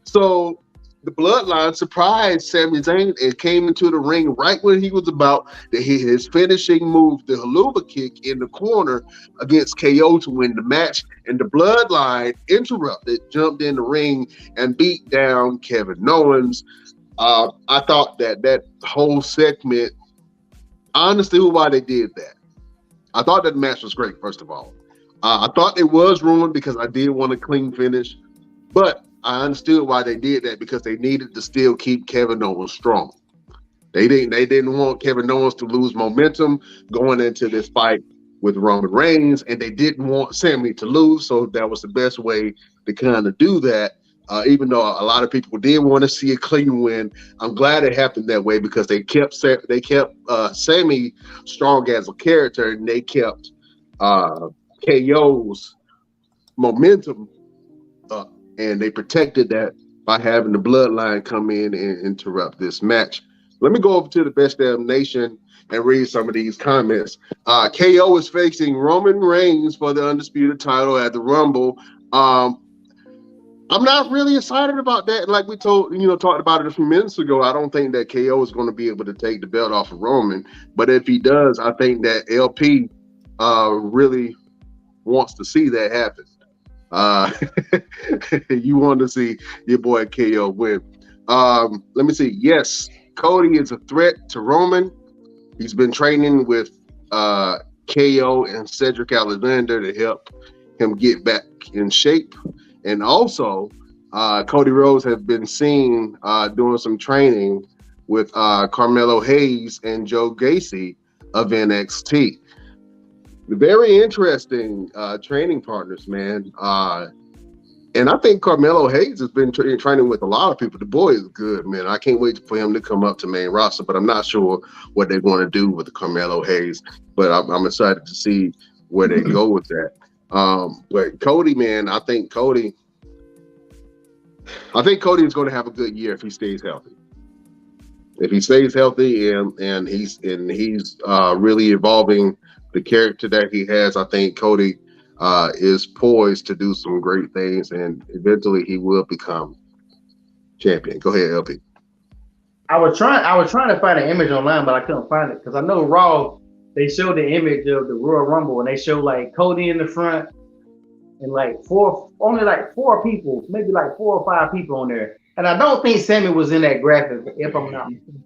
So the Bloodline surprised Sami Zayn and came into the ring right when he was about to hit his finishing move, the Helluva Kick in the corner against KO to win the match. And the Bloodline interrupted, jumped in the ring, and beat down Kevin Owens. I thought that whole segment, honestly, why they did that. I thought that match was great, first of all. I thought it was rumored because I did want a clean finish, but I understood why they did that because they needed to still keep Kevin Owens strong. They didn't want Kevin Owens to lose momentum going into this fight with Roman Reigns, and they didn't want Sami to lose, so that was the best way to kind of do that. Even though a lot of people did want to see a clean win, I'm glad it happened that way because they kept Sami strong as a character, and they kept KO's momentum up, and they protected that by having the Bloodline come in and interrupt this match. Let me go over to the Best Damn Nation and read some of these comments. KO is facing Roman Reigns for the Undisputed title at the Rumble. I'm not really excited about that. Like we talked about it a few minutes ago, I don't think that KO is going to be able to take the belt off of Roman. But if he does, I think that LP really wants to see that happen. You want to see your boy KO win. Let me see. Yes, Cody is a threat to Roman. He's been training with KO and Cedric Alexander to help him get back in shape. And also, Cody Rhodes has been seen doing some training with Carmelo Hayes and Joe Gacy of NXT. Very interesting training partners, man. And I think Carmelo Hayes has been training with a lot of people. The boy is good, man. I can't wait for him to come up to main roster, but I'm not sure what they're going to do with the Carmelo Hayes. But I'm excited to see where they go with that. But Cody, man, I think Cody is going to have a good year if he stays healthy. If he stays healthy and he's really evolving the character that he has, I think Cody is poised to do some great things, and eventually he will become champion. Go ahead, LP. I was trying to find an image online, but I couldn't find it because I know Raw, they showed the image of the Royal Rumble, and they show like Cody in the front and only four people, maybe like 4 or 5 people on there. And I don't think Sami was in that graphic, if I'm not mistaken.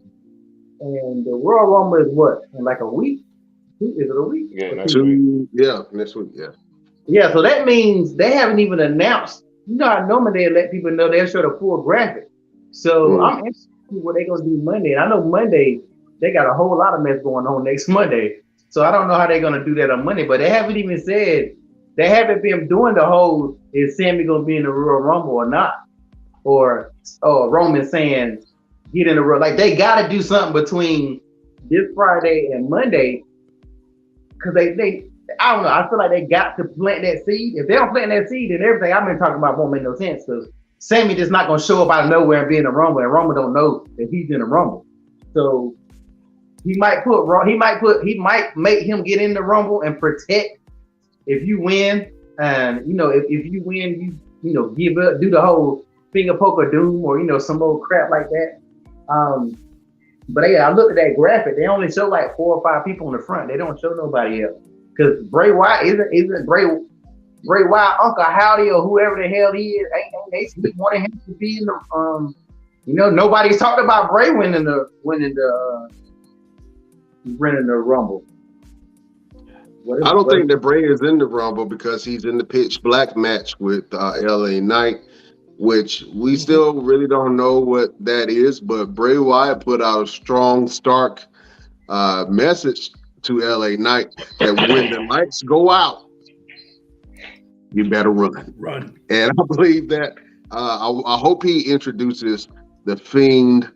And the Royal Rumble is what, in like a week? Is it a week? Yeah, next week. Yeah, next week, yeah. Yeah, so that means they haven't even announced. You know how normally they let people know they'll show the full graphic. So I'm interested to see what they're going to do Monday. And I know Monday, they got a whole lot of mess going on next Monday. So I don't know how they're going to do that on Monday. But they haven't even said, they haven't been doing the whole, is Sami going to be in the Royal Rumble or not? Or Roman saying, get in the Royal. Like, they got to do something between this Friday and Monday. Because they I don't know. I feel like they got to plant that seed. If they don't plant that seed, then everything I've been talking about won't make no sense. Because Sami just not gonna show up out of nowhere and be in the Rumble, and Roman don't know that he's in the Rumble. So he might make him get in the Rumble and protect. If you win, and if you win, you give up, do the whole finger poke of doom, or some old crap like that. But yeah, I looked at that graphic. They only show like 4 or 5 people in the front. They don't show nobody else. Because Bray Wyatt isn't Bray Wyatt Uncle Howdy or whoever the hell he is. They wanted him to be in the nobody's talked about Bray winning the Rumble. I don't think that Bray is in the Rumble because he's in the pitch black match with LA Knight, which we still really don't know what that is. But Bray Wyatt put out a strong, stark message to LA Knight that when the lights go out, you better run. And I believe that I hope he introduces the Fiend,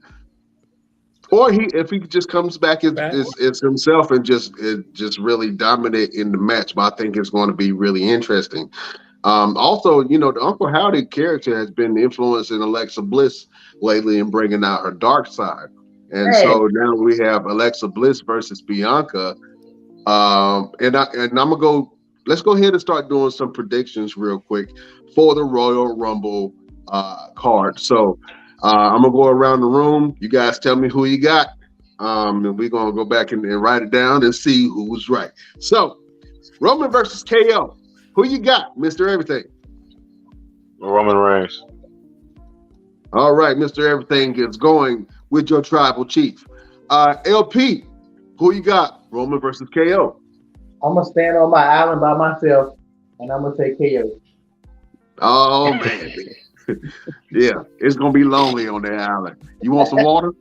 or if he just comes back as himself and just really dominate in the match. But I think it's going to be really interesting. Also, the Uncle Howdy character has been influencing Alexa Bliss lately in bringing out her dark side. And so now we have Alexa Bliss versus Bianca. And I'm gonna go. Let's go ahead and start doing some predictions real quick for the Royal Rumble card. So I'm gonna go around the room. You guys tell me who you got, and we're gonna go back and write it down and see who was right. So Roman versus KO. Who you got, Mr. Everything? Roman Reigns. All right, Mr. Everything is going with your tribal chief. LP, who you got? Roman versus KO. I'm gonna stand on my island by myself, And I'm gonna take KO. Oh man. Yeah, it's gonna be lonely on that island. You want some water?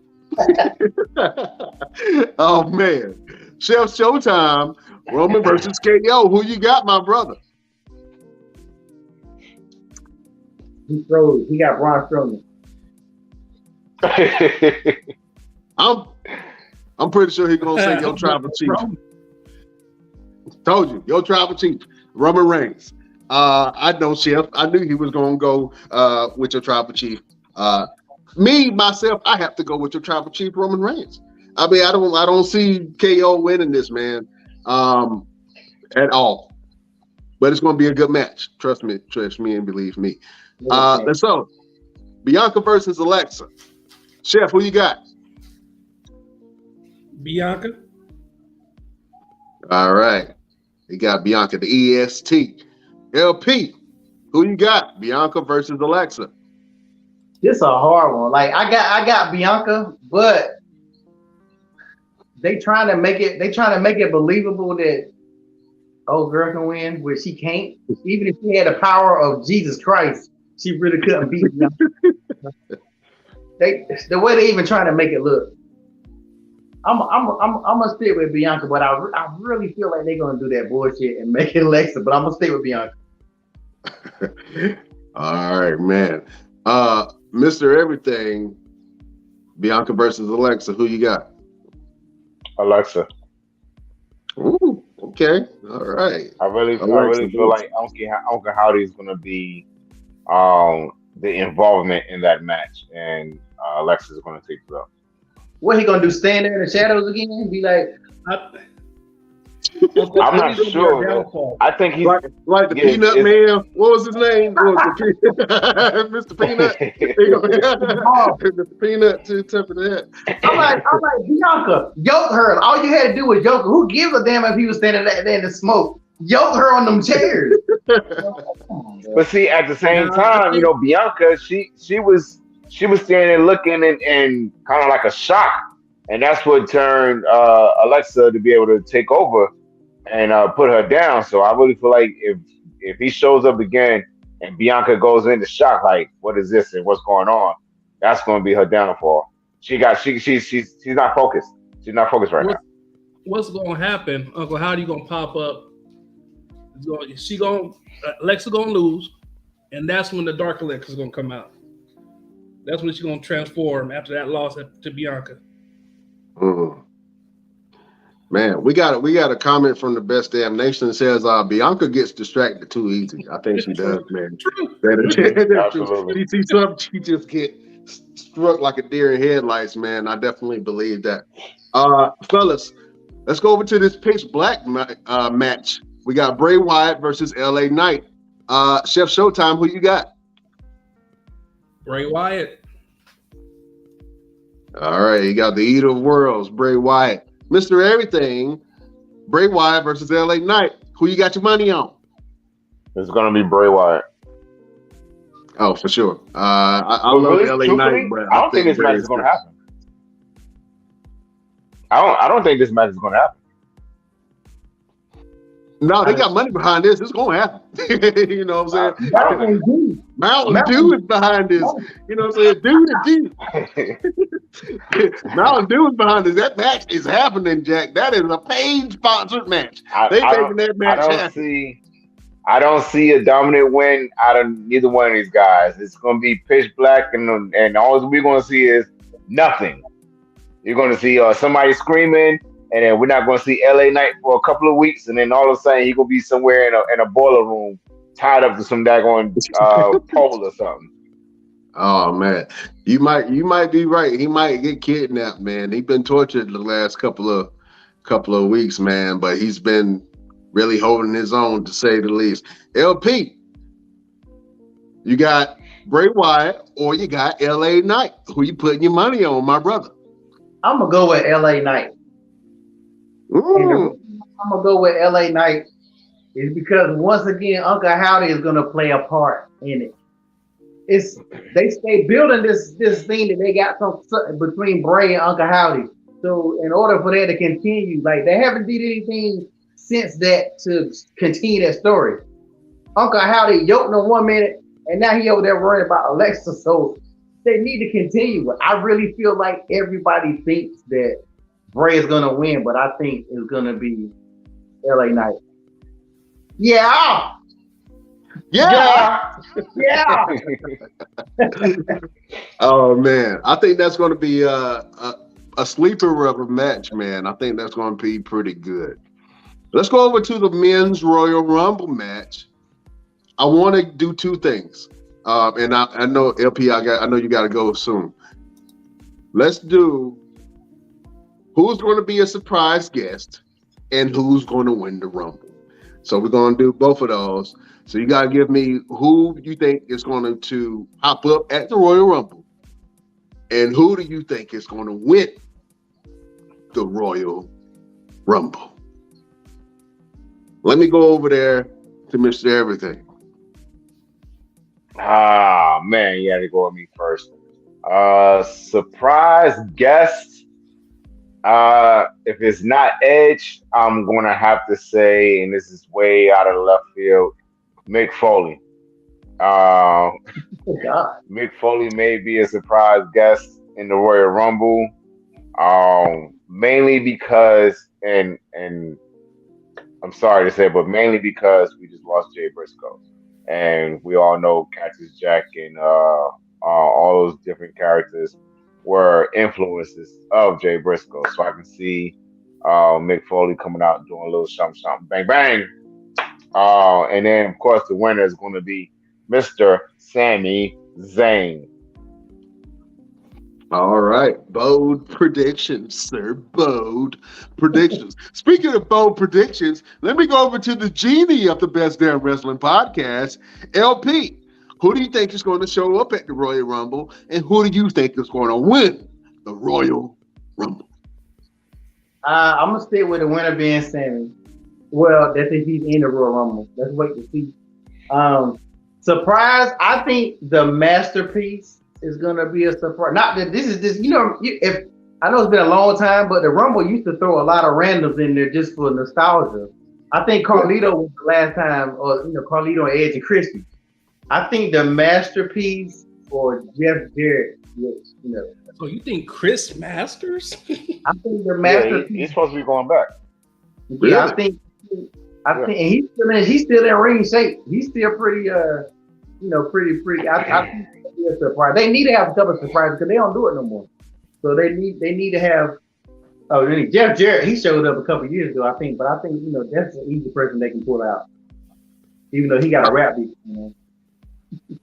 Oh man. Chef Showtime, Roman versus KO. Who you got, my brother? He throws. He got Braun Strowman. I'm pretty sure he's gonna say your tribal chief. Told you, your tribal chief, Roman Reigns. I know, Chef. I knew he was gonna go with your tribal chief. Me myself, I have to go with your tribal chief, Roman Reigns. I mean, I don't see KO winning this, man, at all. But it's gonna be a good match. Trust me, and believe me. So Bianca versus Alexa. Chef, who you got? Bianca. All right. You got Bianca, the EST. LP, who you got? Bianca versus Alexa. This is a hard one. Like I got Bianca, but they trying to make it believable that old girl can win, but she can't. Even if she had the power of Jesus Christ, she really couldn't beat Bianca. The way they even trying to make it look. I'm gonna stick with Bianca, but I really feel like they're gonna do that bullshit and make it Alexa. But I'm gonna stick with Bianca. All right, man. Mr. Everything, Bianca versus Alexa. Who you got? Alexa. Ooh, okay. All right. I really feel like Uncle Howdy is gonna be the involvement in that match, and Alexa is gonna take it up. What he gonna do? Stand there in the shadows again and be like, I'm not sure. I think he's like the Peanut Man. What was his name? Mr. Peanut. Mr. Peanut to the top of that. I'm like Bianca, yoke her. All you had to do was yoke her. Who gives a damn if he was standing there in the smoke? Yoke her on them chairs. But see, at the same time, you know, Bianca, she was standing looking and kind of like a shock. And that's what turned Alexa to be able to take over and put her down. So I really feel like if he shows up again and Bianca goes into shock, like, what is this and what's going on? That's going to be her downfall. She's not focused. She's not focused right now. What's going to happen? Uncle Howdy going to pop up. Alexa going to lose, and that's when the Dark Alexa is going to come out. That's when she's going to transform after that loss to Bianca. Mm-hmm. Man, we got a comment from the Best Damn Nation that says Bianca gets distracted too easy. I think she does, man. She sees something, she just get struck like a deer in headlights, man. I definitely believe that. Fellas, let's go over to this pitch black match. We got Bray Wyatt versus LA Knight. Chef Showtime, who you got? Bray Wyatt. All right, you got the Eater of Worlds, Bray Wyatt. Mr. Everything, Bray Wyatt versus LA Knight. Who you got your money on? It's going to be Bray Wyatt. Oh, for sure. I love LA Knight, but I don't think this match is going to happen. I don't think this match is going to happen. No, they got money behind this. It's going to happen. You know what I'm saying? Mountain Dew is behind this. You know what I'm saying? Mountain Dew is behind this. That match is happening, Jack. That is a paid sponsored match. They making that match happen. I don't see a dominant win out of neither one of these guys. It's going to be pitch black, and all we're going to see is nothing. You're going to see somebody screaming, and then we're not going to see LA Knight for a couple of weeks, and then all of a sudden he's going to be somewhere in a boiler room tied up to some daggone pole or something. Oh man, you might be right. He might get kidnapped, man. He's been tortured the last couple of weeks, man. But he's been really holding his own, to say the least. LP, you got Bray Wyatt or you got LA Knight. Who you putting your money on, my brother? I'm gonna go with LA Knight. I'm gonna go with LA Knight is because once again Uncle Howdy is gonna play a part in it. They stay building this thing that they got something between Bray and Uncle Howdy. So in order for that to continue, like they haven't did anything since that to continue that story. Uncle Howdy yoked him 1 minute, and now he over there worrying about Alexa. So they need to continue. I really feel like everybody thinks that Bray is gonna win, but I think it's gonna be LA Knight. Yeah. Yeah. Yeah. Oh man, I think that's going to be a sleeper of a match, man. I think that's going to be pretty good. Let's go over to the men's Royal Rumble match. I want to do two things, and I know LP, I know you got to go soon. Let's do who's going to be a surprise guest and who's going to win the Rumble. So we're going to do both of those. So you got to give me who you think is going to pop up at the Royal Rumble, and who do you think is going to win the Royal Rumble? Let me go over there to Mr. Everything. Ah, man, you had to go with me first. Surprise guest. If it's not Edge, I'm gonna have to say, and this is way out of left field, Mick Foley. Oh, God. Mick Foley may be a surprise guest in the Royal Rumble, mainly because, and I'm sorry to say, but mainly because we just lost Jay Briscoe, and we all know Cactus Jack and all those different characters were influences of Jay Briscoe. So I can see Mick Foley coming out and doing a little something, bang, bang. And then, of course, the winner is going to be Mr. Sami Zayn. All right. Bold predictions, sir. Bold predictions. Speaking of bold predictions, let me go over to the genie of the Best Damn Wrestling Podcast, LP. Who do you think is going to show up at the Royal Rumble, and who do you think is going to win the Royal Rumble? I'm going to stay with the winner being Sammy. Well, that's if he's in the Royal Rumble. Let's wait to see. Surprise, I think the Masterpiece is going to be a surprise. Not that this is this, if I know it's been a long time, but the Rumble used to throw a lot of randoms in there just for nostalgia. I think Carlito was the last time, or Carlito, Edge, and Christie. I think the Masterpiece or Jeff Jarrett, So you think Chris Masters? I think the Masterpiece. He's supposed to be going back. Yeah, I think and he's still in ring shape. He's still pretty, pretty. I think it'll be a surprise. They need to have a couple of surprises because they don't do it no more. So they need to have. Oh, Jeff Jarrett, he showed up a couple of years ago, I think. But I think that's an easy person they can pull out, even though he got a rap beat.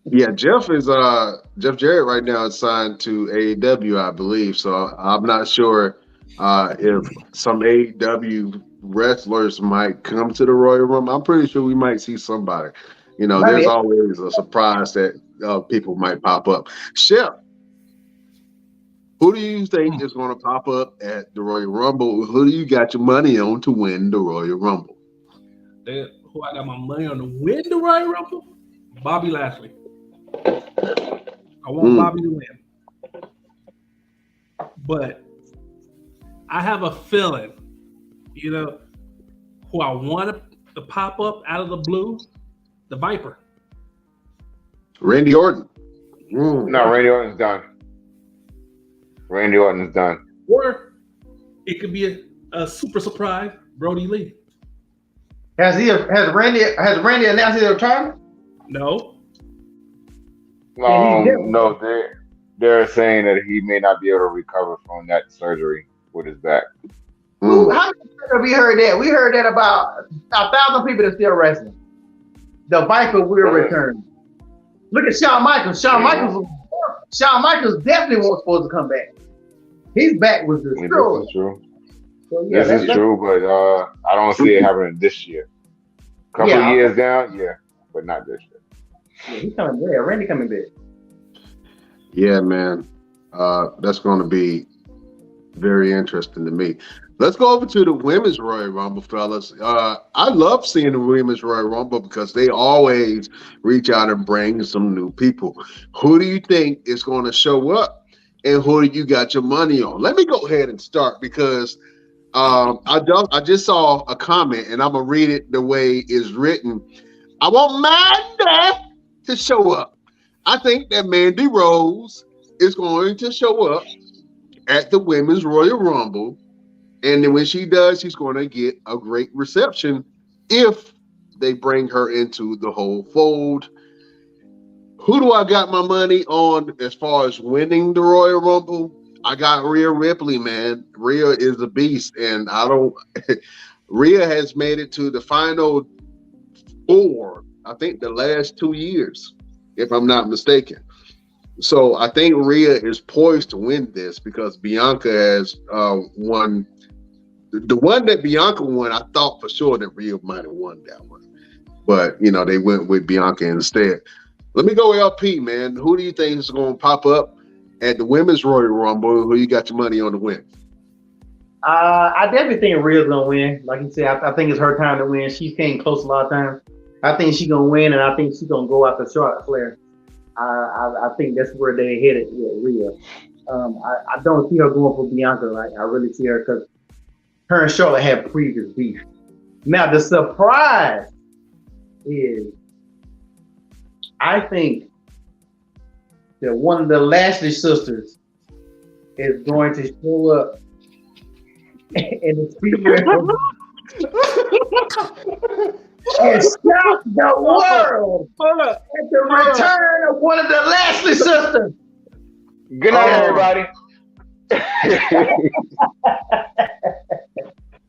Yeah, Jeff Jarrett right now is signed to AEW, I believe. So I'm not sure if some AEW wrestlers might come to the Royal Rumble. I'm pretty sure we might see somebody. There's always a surprise that people might pop up. Chef, who do you think is going to pop up at the Royal Rumble? Who do you got your money on to win the Royal Rumble? Who I got my money on to win the Royal Rumble? Bobby Lashley. I want Bobby to win. But I have a feeling, who I want to pop up out of the blue, the Viper. Randy Orton. No, Randy Orton's done. Randy Orton's done. Or it could be a super surprise, Brody Lee. Has Randy announced his retirement? No. No, they're saying that he may not be able to recover from that surgery with his back. How many we heard that? We heard that about 1,000 people that still wrestling. The Viper will return. Look at Shawn Michaels. Shawn Michaels definitely wasn't supposed to come back. His back was destroyed. This is true. So, yeah, this is true, but I don't see it happening this year. A couple of years down, but not this year. Yeah, he's coming back. Randy coming back. Yeah, man. That's going to be very interesting to me. Let's go over to the Women's Royal Rumble, fellas. I love seeing the Women's Royal Rumble because they always reach out and bring some new people. Who do you think is going to show up, and who do you got your money on? Let me go ahead and start because I just saw a comment, and I'm going to read it the way it's written. I want Mandy to show up. I think that Mandy Rose is going to show up at the Women's Royal Rumble. And then when she does, she's going to get a great reception if they bring her into the whole fold. Who do I got my money on as far as winning the Royal Rumble? I got Rhea Ripley, man. Rhea is a beast, and Rhea has made it to the final 4, I think the last 2 years, if I'm not mistaken. So I think Rhea is poised to win this because Bianca has won. The one that Bianca won, I thought for sure that Rhea might have won that one. But, they went with Bianca instead. Let me go LP, man. Who do you think is going to pop up at the Women's Royal Rumble? Who you got your money on to win? I definitely think Rhea's going to win. Like you said, I think it's her time to win. She came close a lot of times. I think she's going to win, and I think she's going to go after Charlotte Flair. I think that's where they're headed with Rhea. I don't see her going for Bianca. Right? I really see her because her and Charlotte have previous beef. Now, the surprise is I think that one of the Lashley sisters is going to show up in the female and shock the world at the return of one of the Lashley sisters. Good night, everybody.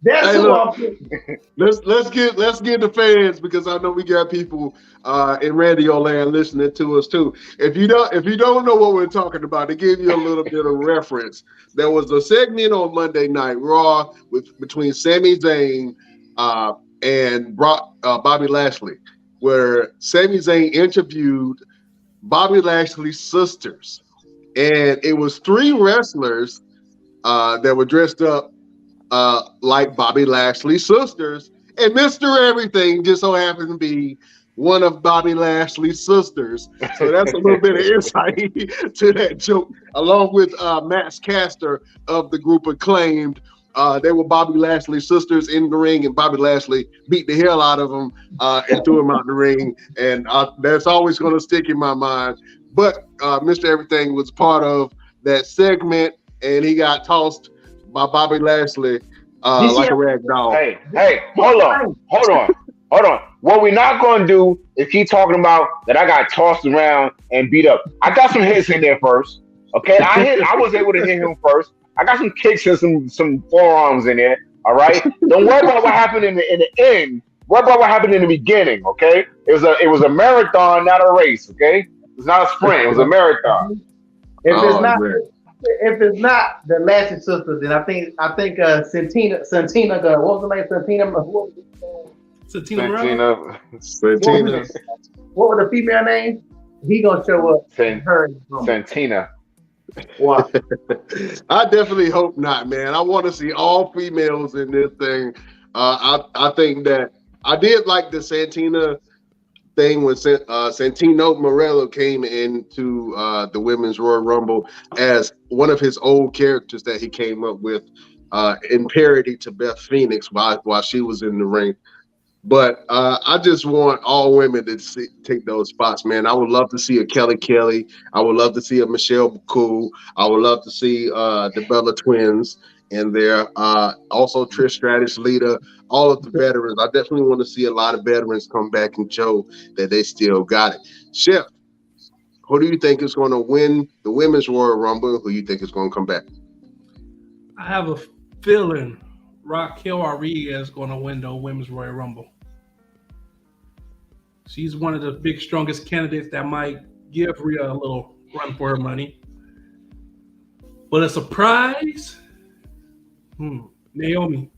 That's hey, look, let's get the fans because I know we got people in radio land listening to us too. If you don't know what we're talking about, to give you a little bit of reference, there was a segment on Monday Night Raw between Sami Zayn and Bobby Lashley, where Sami Zayn interviewed Bobby Lashley's sisters, and it was 3 wrestlers that were dressed up like Bobby Lashley's sisters, and Mr. Everything just so happened to be one of Bobby Lashley's sisters. So that's a little bit of insight to that joke, along with Max Caster of the group Acclaimed. They were Bobby Lashley's sisters in the ring, and Bobby Lashley beat the hell out of them and threw him out the ring, and that's always going to stick in my mind. But Mr. Everything was part of that segment, and he got tossed by Bobby Lashley like a rag doll. Hey, hold on. What we're not going to do is keep talking about that I got tossed around and beat up. I got some hits in there first. Okay, I was able to hit him first. I got some kicks and some forearms in there. All right. Don't worry about what happened in the end. Worry about what happened in the beginning. Okay. It was a marathon, not a race. Okay. It's not a sprint. It was a marathon. If it's not the Lashley sisters, then I think Santina. What was the name? Santina. What was the female name? He gonna show up. Santina. Wow. I definitely hope not, man. I want to see all females in this thing. I think that I did like the Santina thing when Santino Morello came into the Women's Royal Rumble as one of his old characters that he came up with in parody to Beth Phoenix while she was in the ring. But I just want all women to take those spots, man. I would love to see a Kelly Kelly. I would love to see a Michelle McCool. I would love to see the Bella Twins in there. Also Trish Stratus, Lita, all of the veterans. I definitely want to see a lot of veterans come back and show that they still got it. Chef, who do you think is going to win the Women's Royal Rumble? Who do you think is going to come back? I have a feeling Raquel Rodriguez is going to win the Women's Royal Rumble. She's one of the big, strongest candidates that might give Rhea a little run for her money. But a surprise, Naomi.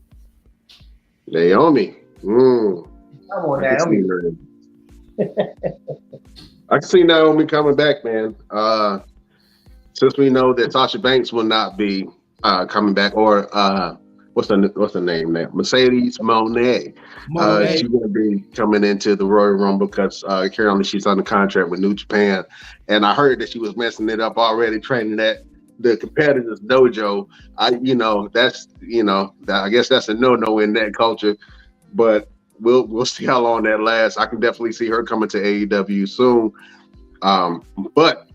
Naomi. Come on, Naomi. I can see Naomi coming back, man. Since we know that Sasha Banks will not be coming back, or what's the name now? Mercedes Moné. She's going to be coming into the Royal Rumble because currently she's under contract with New Japan, and I heard that she was messing it up already, training at the competitors' dojo. I guess that's a no-no in that culture. But we'll see how long that lasts. I can definitely see her coming to AEW soon. But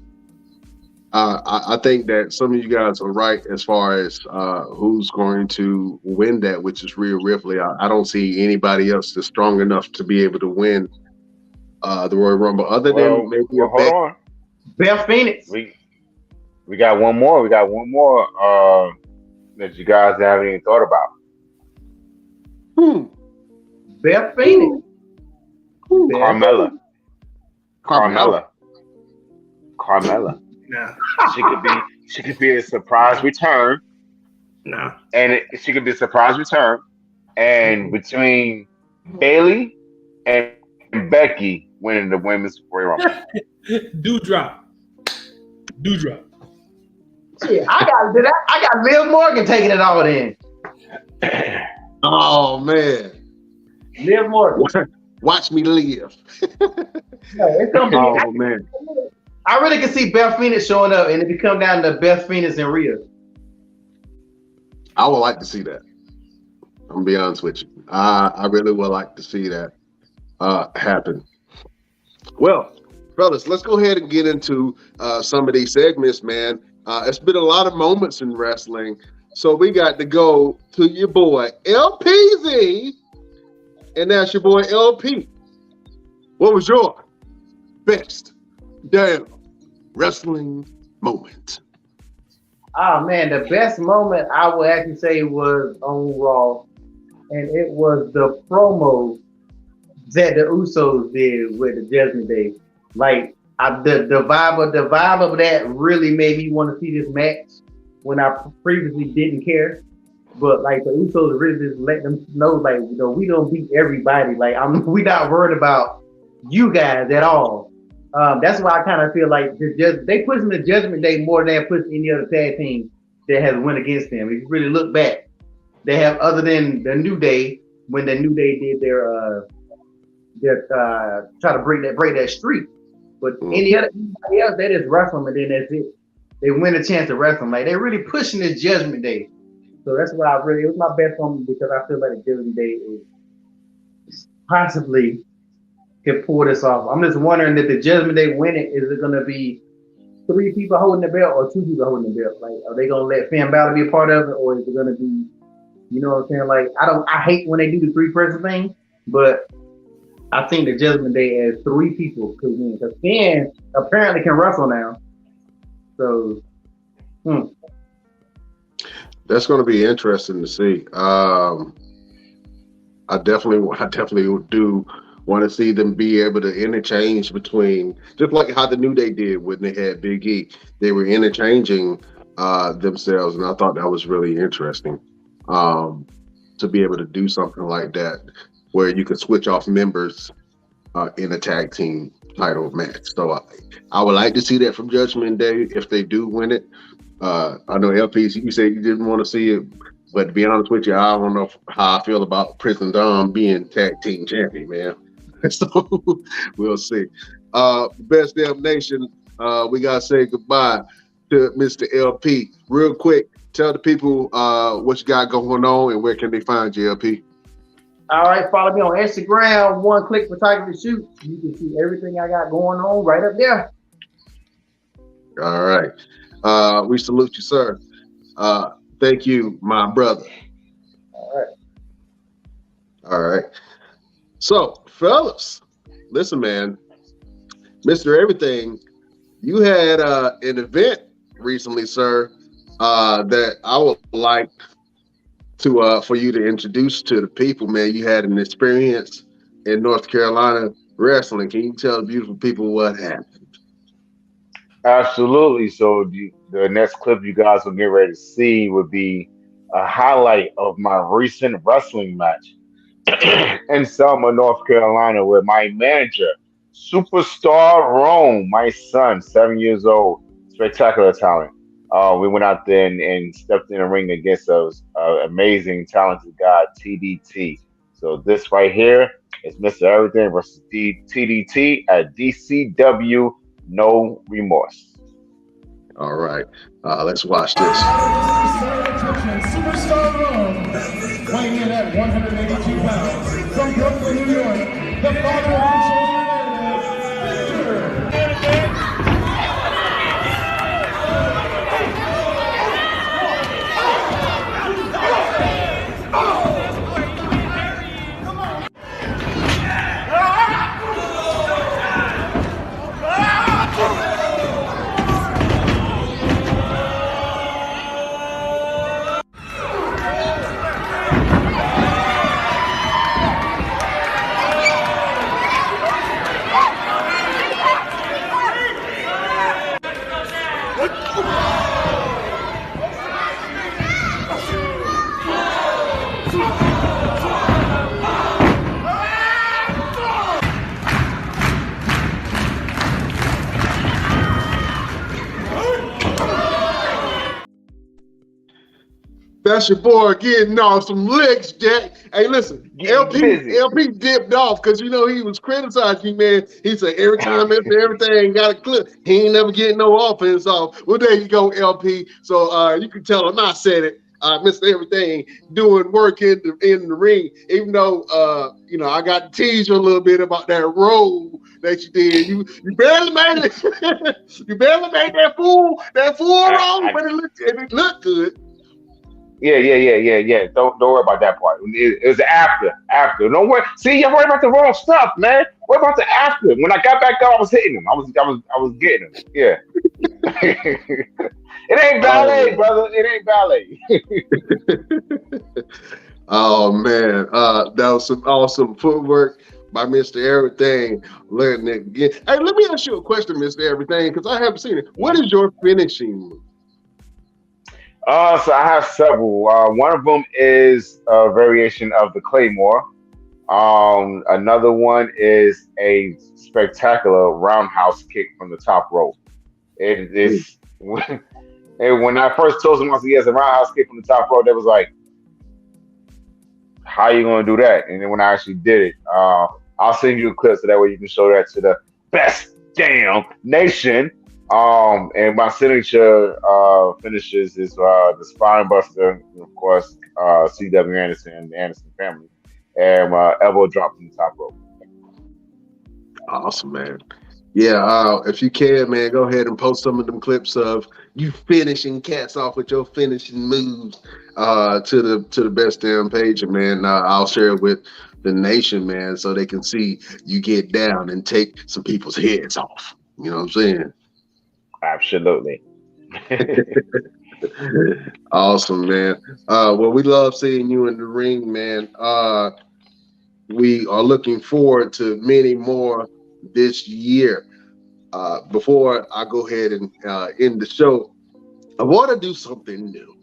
I think that some of you guys are right as far as who's going to win that, which is Rhea Ripley. I don't see anybody else that's strong enough to be able to win the Royal Rumble, other than maybe hold on. Beth Phoenix. We got one more. We got one more that you guys haven't even thought about. Beth Phoenix. Carmella. Nah. She could be a surprise return. Nah. And she could be a surprise return. And between Bayley and Becky winning the women's Royal Rumble. Dewdrop. Shit, I got Liv Morgan taking it all in. Oh man, Liv Morgan. Watch me live. It's gonna be, Oh man, I really can see Beth Phoenix showing up, and if it come down to Beth Phoenix and Rhea. I would like to see that. I'm gonna be honest with you. I really would like to see that happen. Well, fellas, let's go ahead and get into some of these segments, man. It's been a lot of moments in wrestling, so we got to go to your boy LPZ, and that's your boy LP. What was your best damn wrestling moment? Oh man, the best moment I would actually say was on Raw, and it was the promo that the Usos did with the Judgment Day. Like the vibe of that really made me want to see this match when I previously didn't care. But like the Usos really just let them know, like, you know, we don't beat everybody. Like we not worried about you guys at all. That's why I kind of feel like they pushing the Judgment Day more than they push any other tag team that has went against them. If you really look back, they have, other than the New Day, when the New Day did their try to break that streak. But anybody else, they just wrestle them and then that's it. They win a chance to wrestle them. Like they're really pushing this Judgment Day. So that's why it was my best moment, because I feel like the Judgment Day is possibly can pull this off. I'm just wondering if the Judgment Day winning, is it gonna be 3 people holding the belt or 2 people holding the belt? Like, are they gonna let Finn Balor be a part of it, or is it gonna be, you know what I'm saying? Like, I hate when they do the 3-person thing, but I think the Judgment Day as 3 people could win, because Finn apparently can wrestle now. So, That's going to be interesting to see. I definitely do want to see them be able to interchange between, just like how the New Day did when they had Big E. They were interchanging themselves, and I thought that was really interesting to be able to do something like that, where you could switch off members in a tag team title match. So I would like to see that from Judgment Day if they do win it. I know LP, you said you didn't want to see it, but to be honest with you, I don't know how I feel about Prince and Dom being tag team champion, man. So we'll see. Best Damn Nation, we gotta say goodbye to Mr. LP. Real quick, tell the people what you got going on and where can they find you, LP? all right, follow me on Instagram, One Click Photography Shoot. You can see everything I got going on right up there. All right. We salute you, sir. Thank you, my brother. All right. So, fellas, listen, man. Mr. Everything, you had an event recently, sir, that I would like to for you to introduce to the people, man. You had an experience in North Carolina wrestling. Can you tell the beautiful people what happened? Absolutely. So the next clip you guys will get ready to see would be a highlight of my recent wrestling match in Selma, North Carolina, with my manager, Superstar Rome, my son, 7 years old, spectacular talent. We went out there and stepped in the ring against those amazing, talented guy, TDT. So this right here is Mr. Everything versus TDT at DCW No Remorse. All right. Let's watch this. Superstar Rome, weighing in at 182 pounds, from Brooklyn, New That's your boy getting off some licks, Jack. Hey, listen, LP dipped off because you know he was criticizing you, man. He said every time after everything got a clip, he ain't never getting no offense off. Well, there you go, LP. So you can tell him I said it. Mr. Everything doing work in the ring, even though you know I got to tease you a little bit about that roll that you did. You barely made it. You barely made that fool roll, but it looked good. Yeah. Don't worry about that part. It was after. Don't worry. See, you're worried about the wrong stuff, man. What about the after? When I got back up, I was hitting him. I was getting him. Yeah. It ain't ballet, brother. It ain't ballet. Oh man, that was some awesome footwork by Mr. Everything. Learning it again. Hey, let me ask you a question, Mr. Everything, because I haven't seen it. What is your finishing move? So I have several. One of them is a variation of the Claymore. Another one is a spectacular roundhouse kick from the top rope. It is when I first told someone, I said, yes, a roundhouse kick from the top rope, they was like, how you gonna do that? And then when I actually did it, I'll send you a clip so that way you can show that to the best damn nation. And my signature finishes is the Spine Buster, and of course, C.W. Anderson, the Anderson family, and elbow drop from the top rope. Awesome, man. Yeah, if you can, man, go ahead and post some of them clips of you finishing cats off with your finishing moves to the best damn page, and man, I'll share it with the nation, man, so they can see you get down and take some people's heads off. You know what I'm saying? Absolutely. Awesome, man. Well, we love seeing you in the ring, man. We are looking forward to many more this year. Before I go ahead and end the show, I want to do something new.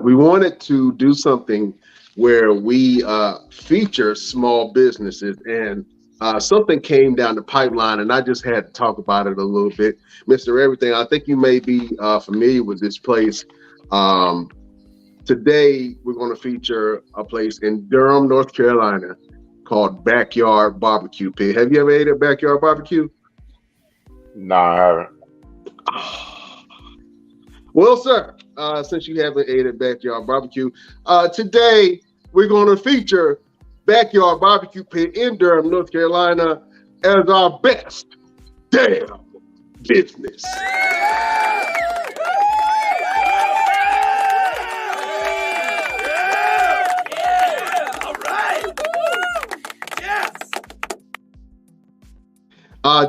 We wanted to do something where we feature small businesses, and something came down the pipeline, and I just had to talk about it a little bit. Mr. Everything, I think you may be familiar with this place. Today, we're going to feature a place in Durham, North Carolina called Backyard Barbecue Pit. Have you ever ate at Backyard Barbecue? No, I haven't. Well, sir, since you haven't ate at Backyard Barbecue, today we're going to feature Backyard Barbecue Pit in Durham, North Carolina as our best damn business.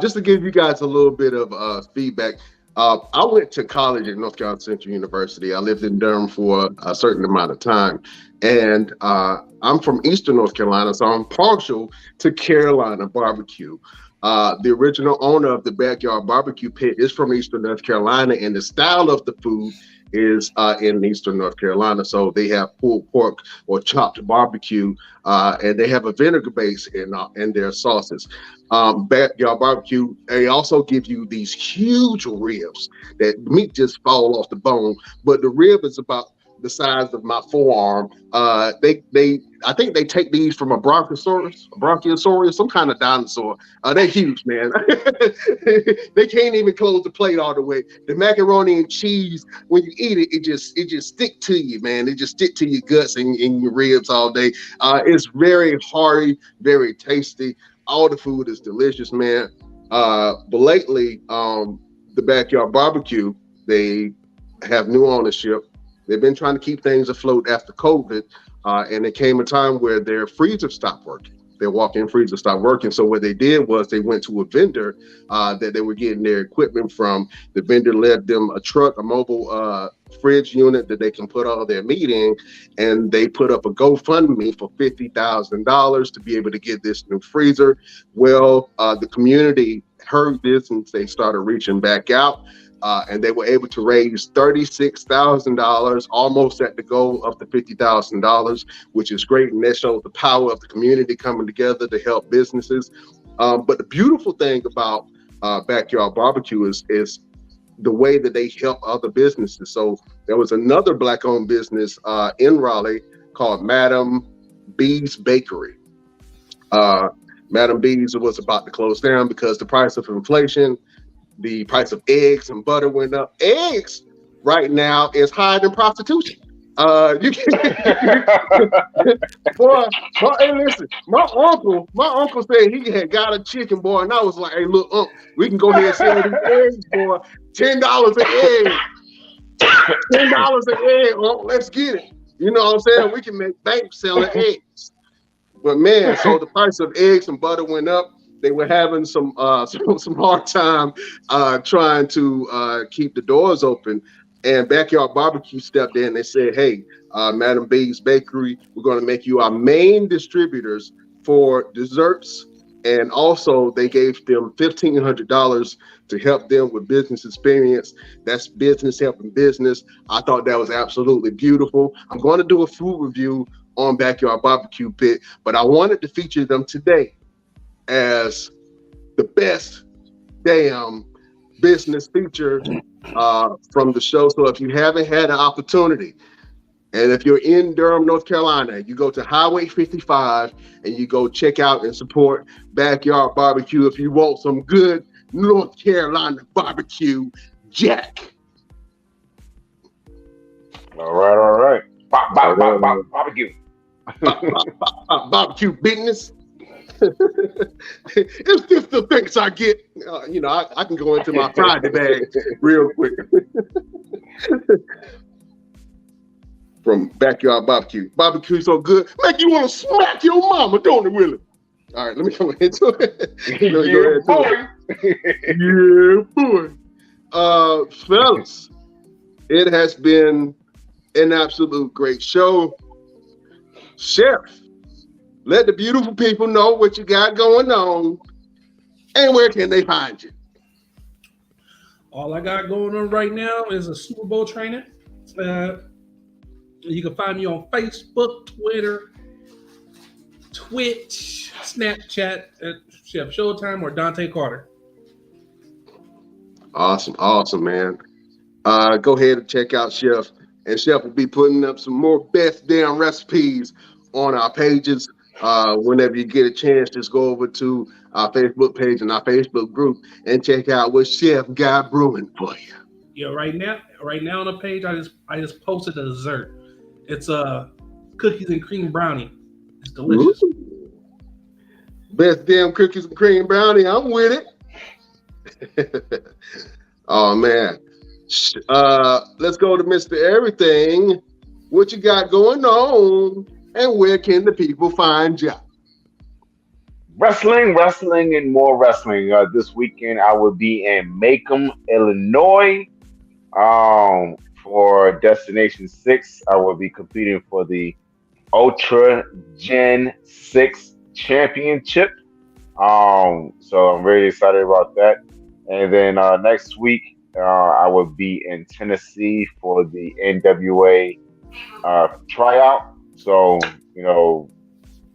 Just to give you guys a little bit of feedback, I went to college at North Carolina Central University. I lived in Durham for a certain amount of time, and I'm from Eastern North Carolina, so I'm partial to Carolina barbecue. The original owner of the Backyard Barbecue Pit is from Eastern North Carolina, and the style of the food is in Eastern North Carolina. So they have pulled pork or chopped barbecue, and they have a vinegar base in their sauces. Backyard Barbecue, they also give you these huge ribs that meat just fall off the bone, but the rib is about the size of my forearm. I think they take these from a bronchiosaurus, some kind of dinosaur. They're huge, man. They can't even close the plate all the way. The macaroni and cheese, when you eat it, it just stick to you, man. It just stick to your guts and your ribs all day. It's very hearty, very tasty. All the food is delicious, man. But lately, the Backyard Barbecue, they have new ownership. They've been trying to keep things afloat after COVID, and it came a time where their freezer stopped working. Their walk-in freezer stopped working. So what they did was they went to a vendor that they were getting their equipment from. The vendor led them a truck, a mobile fridge unit that they can put all their meat in, and they put up a GoFundMe for $50,000 to be able to get this new freezer. Well, the community heard this and they started reaching back out. And they were able to raise $36,000, almost at the goal of the $50,000, which is great. And that shows the power of the community coming together to help businesses. But the beautiful thing about Backyard Barbecue is the way that they help other businesses. So there was another Black-owned business in Raleigh called Madam B's Bakery. Madam B's was about to close down because the price of inflation. The price of eggs and butter went up. Eggs right now is higher than prostitution. You can, boy. Hey, listen, my uncle said he had got a chicken, boy, and I was like, hey, look, we can go ahead and sell these eggs for $10 an egg. $10 an egg, let's get it. You know what I'm saying? We can make bank selling eggs. But man, so the price of eggs and butter went up. They were having some hard time trying to keep the doors open, and Backyard Barbecue stepped in. They said, "Hey, Madam B's Bakery, we're going to make you our main distributors for desserts," and also they gave them $1,500 to help them with business experience. That's business helping business. I thought that was absolutely beautiful. I'm going to do a food review on Backyard Barbecue Pit, but I wanted to feature them today as the best damn business feature from the show. So if you haven't had an opportunity, and if you're in Durham, North Carolina, you go to Highway 55 and you go check out and support Backyard Barbecue if you want some good North Carolina barbecue, Jack. All right. Barbecue. Barbecue business. It's just the things I get. I can go into my Friday bag real quick. From Backyard Barbecue. Barbecue so good, make you want to smack your mama, don't it, Willie? All right, let me go into it. Yeah, boy. Fellas, it has been an absolute great show. Chef, let the beautiful people know what you got going on and where can they find you. All I got going on right now is a Super Bowl trainer. You can find me on Facebook, Twitter, Twitch, Snapchat at Chef Showtime or Dante Carter. Awesome, man. Go ahead and check out Chef. And Chef will be putting up some more best damn recipes on our pages. Whenever you get a chance, just go over to our Facebook page and our Facebook group and check out what Chef got brewing for you. Yeah, right now on the page, I just posted a dessert. It's a cookies and cream brownie. It's delicious. Ooh. Best damn cookies and cream brownie. I'm with it. Oh man. Let's go to Mr. Everything. What you got going on and where can the people find you? Wrestling, and more wrestling. This weekend I will be in Macomb, Illinois. For Destination 6, I will be competing for the Ultra Gen 6 Championship. So I'm really excited about that. And then next week, I will be in Tennessee for the NWA tryout. So,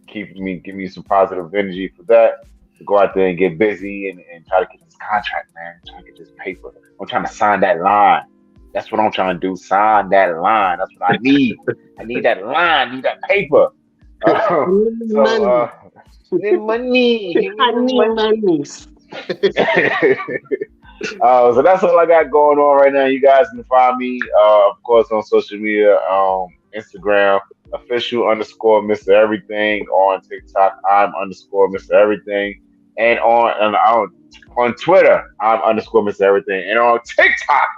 give me some positive energy for that. To go out there and get busy and try to get this contract, man. Try to get this paper. I'm trying to sign that line. That's what I'm trying to do. Sign that line. That's what I need. I need that line. I need that paper. So, need money. Give me I the need money. money. So that's all I got going on right now. You guys can find me, of course, on social media, Instagram, official underscore Mr. Everything. On TikTok, I'm underscore Mr. Everything. And on Twitter, I'm underscore Mr. Everything. And on TikTok,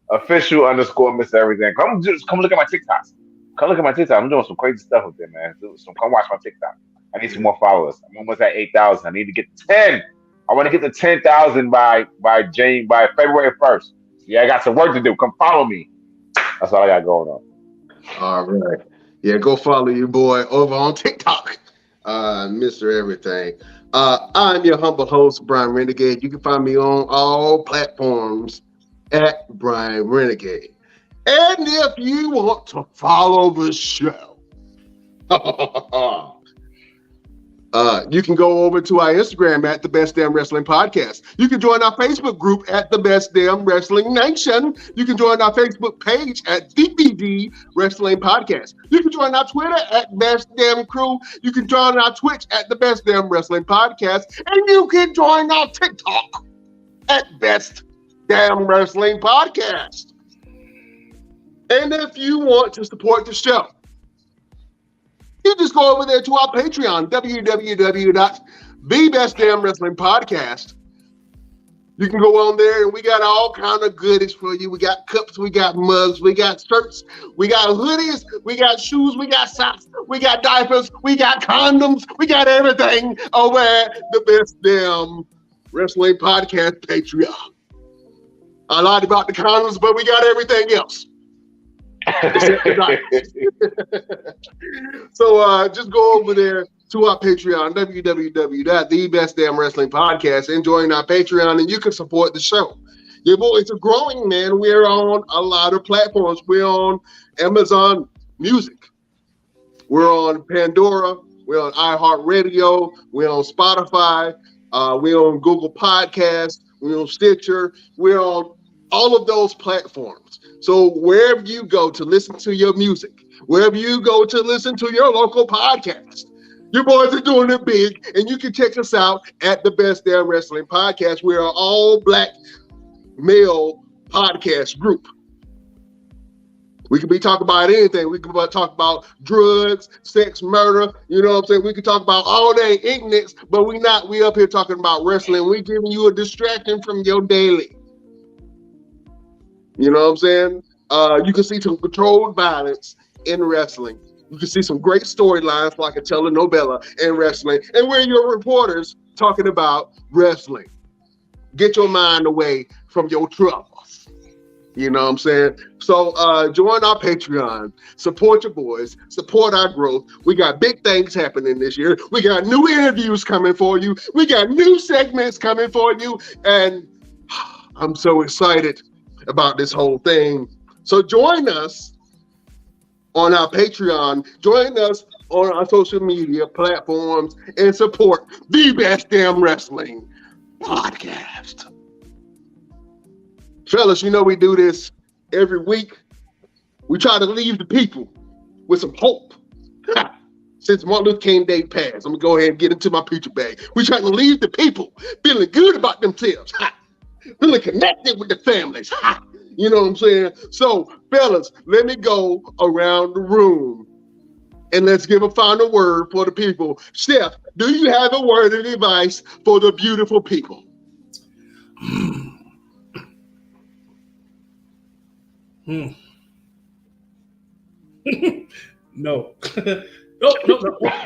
official underscore Mr. Everything. Come look at my TikToks. Come look at my TikTok. I'm doing some crazy stuff with them, man. Come watch my TikTok. I need some more followers. I'm almost at 8,000. I need to get to 10. I want to get to 10,000 by February 1st. Yeah, I got some work to do. Come follow me. That's all I got going on. All right. Yeah, go follow your boy over on TikTok, Mr. Everything. I'm your humble host, Brian Renegade. You can find me on all platforms at Brian Renegade. And if you want to follow the show, you can go over to our Instagram at The Best Damn Wrestling Podcast. You can join our Facebook group at The Best Damn Wrestling Nation. You can join our Facebook page at DPD Wrestling Podcast. You can join our Twitter at Best Damn Crew. You can join our Twitch at The Best Damn Wrestling Podcast. And you can join our TikTok at Best Damn Wrestling Podcast. And if you want to support the show, you just go over there to our Patreon, www.thebestdamnwrestlingpodcast. You can go on there and we got all kind of goodies for you. We got cups, we got mugs, we got shirts, we got hoodies, we got shoes, we got socks, we got diapers, we got condoms, we got everything over at the Best Damn Wrestling Podcast Patreon. I lied about the condoms, but we got everything else. So just go over there to our Patreon, www.thebestdamnwrestlingpodcast, and join our Patreon, and you can support the show. Your boys are growing, man. We're on a lot of platforms. We're on Amazon Music. We're on Pandora. We're on iHeartRadio. We're on Spotify. We're on Google Podcasts. We're on Stitcher. We're on all of those platforms. So wherever you go to listen to your music, wherever you go to listen to your local podcast, your boys are doing it big, and you can check us out at the Best Damn Wrestling Podcast. We're an all-black male podcast group. We could be talking about anything. We could talk about drugs, sex, murder. You know what I'm saying? We could talk about all that ignorance, but we not. We up here talking about wrestling. We giving you a distraction from your daily. You know what I'm saying? You can see some controlled violence in wrestling. You can see some great storylines like a telenovela in wrestling. And we're your reporters talking about wrestling. Get your mind away from your troubles. You know what I'm saying? So join our Patreon. Support your boys. Support our growth. We got big things happening this year. We got new interviews coming for you. We got new segments coming for you. And I'm so excited about this whole thing. So join us on our Patreon, join us on our social media platforms, and support the Best Damn Wrestling Podcast. Fellas, you know we do this every week. We try to leave the people with some hope. Since Martin Luther King Day passed, I'm gonna go ahead and get into my picture bag. We try to leave the people feeling good about themselves. Feeling connected with the families. You know what I'm saying? So, fellas, let me go around the room and let's give a final word for the people. Chef, do you have a word of advice for the beautiful people? No. No.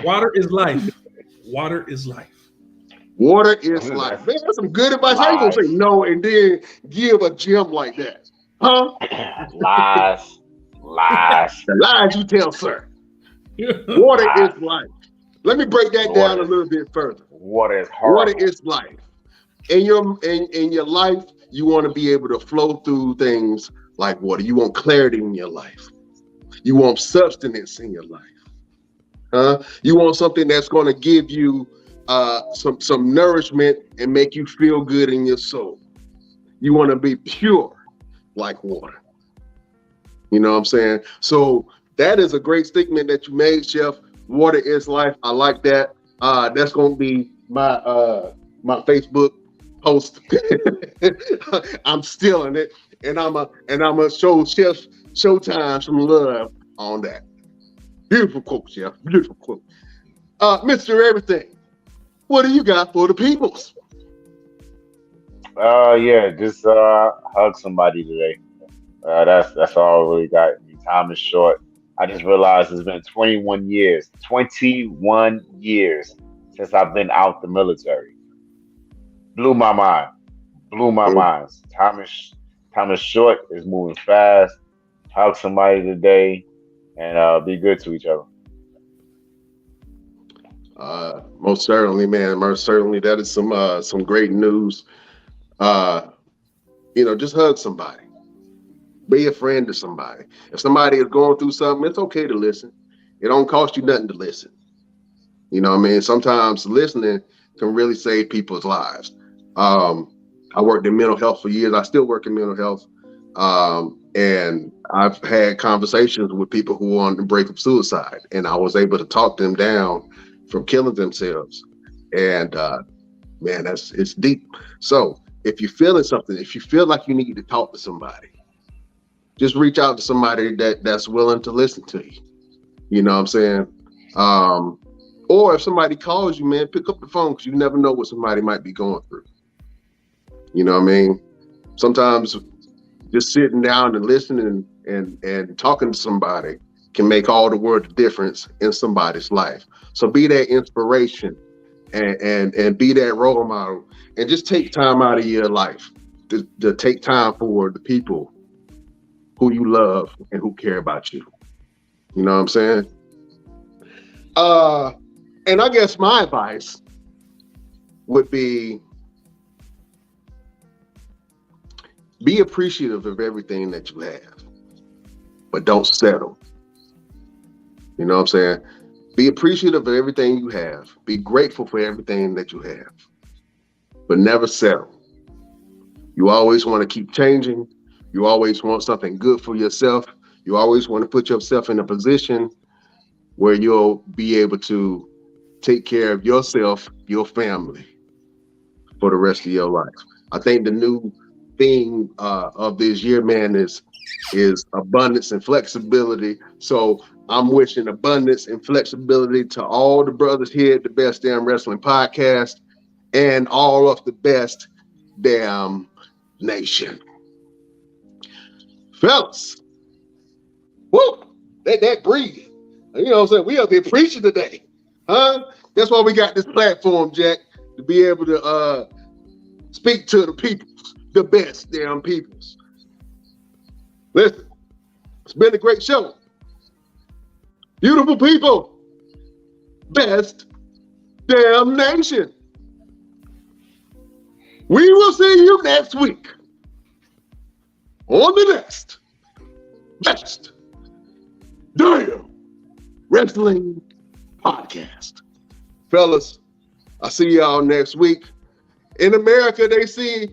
Water is life. Water is life. Water is life. Man, that's some good advice. I ain't gonna say no and then give a gem like that. Huh? Lies. The lies you tell, sir. Water is life. Let me break that down a little bit further. Water is horrible. Water is life. In your life, you want to be able to flow through things like water. You want clarity in your life. You want substance in your life. You want something that's going to give you some nourishment and make you feel good in your soul. You want to be pure like water. You know what I'm saying? So that is a great statement that you made, Chef. Water is life. I like that. That's gonna be my Facebook post. I'm stealing it, and I'm a show Chef Showtime some love on that. Beautiful quote, Chef. Beautiful quote. Mr. Everything, what do you got for the peoples? Yeah, just hug somebody today. That's all I really got. Time is short. I just realized it's been 21 years. 21 years since I've been out the military. Blew my mind. Blew my mind. Time is short. It's moving fast. Hug somebody today, and be good to each other. Most certainly, man. Most certainly, that is some great news. Just hug somebody. Be a friend to somebody. If somebody is going through something, it's okay to listen. It don't cost you nothing to listen. You know what I mean? Sometimes listening can really save people's lives. I worked in mental health for years. I still work in mental health. And I've had conversations with people who are on the brink of suicide, and I was able to talk them down from killing themselves. And man, it's deep. So if you're feeling something, if you feel like you need to talk to somebody, just reach out to somebody that's willing to listen to you. You know what I'm saying? Or if somebody calls you, man, pick up the phone, because you never know what somebody might be going through. You know what I mean? Sometimes just sitting down and listening and talking to somebody can make all the world of difference in somebody's life. So be that inspiration and be that role model, and just take time out of your life to take time for the people who you love and who care about you. You know what I'm saying? And I guess my advice would be appreciative of everything that you have, but don't settle. You know what I'm saying? Be appreciative of everything you have. Be grateful for everything that you have, but never settle. You always want to keep changing. You always want something good for yourself. You always want to put yourself in a position where you'll be able to take care of yourself, your family, for the rest of your life. I think the new theme of this year, man, is abundance and flexibility. So I'm wishing abundance and flexibility to all the brothers here at the Best Damn Wrestling Podcast and all of the Best Damn Nation. Fellas, woo, that breathing. You know what I'm saying? We up here preaching today, huh? That's why we got this platform, Jack, to be able to speak to the peoples, the best damn peoples. Listen, it's been a great show. Beautiful people, Best Damn Nation. We will see you next week on the next Best Damn Wrestling Podcast. Fellas, I'll see y'all next week. In America, they say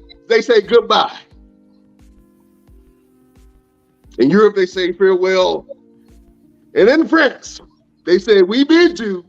goodbye. In Europe, they say farewell. And in France, they say we bid you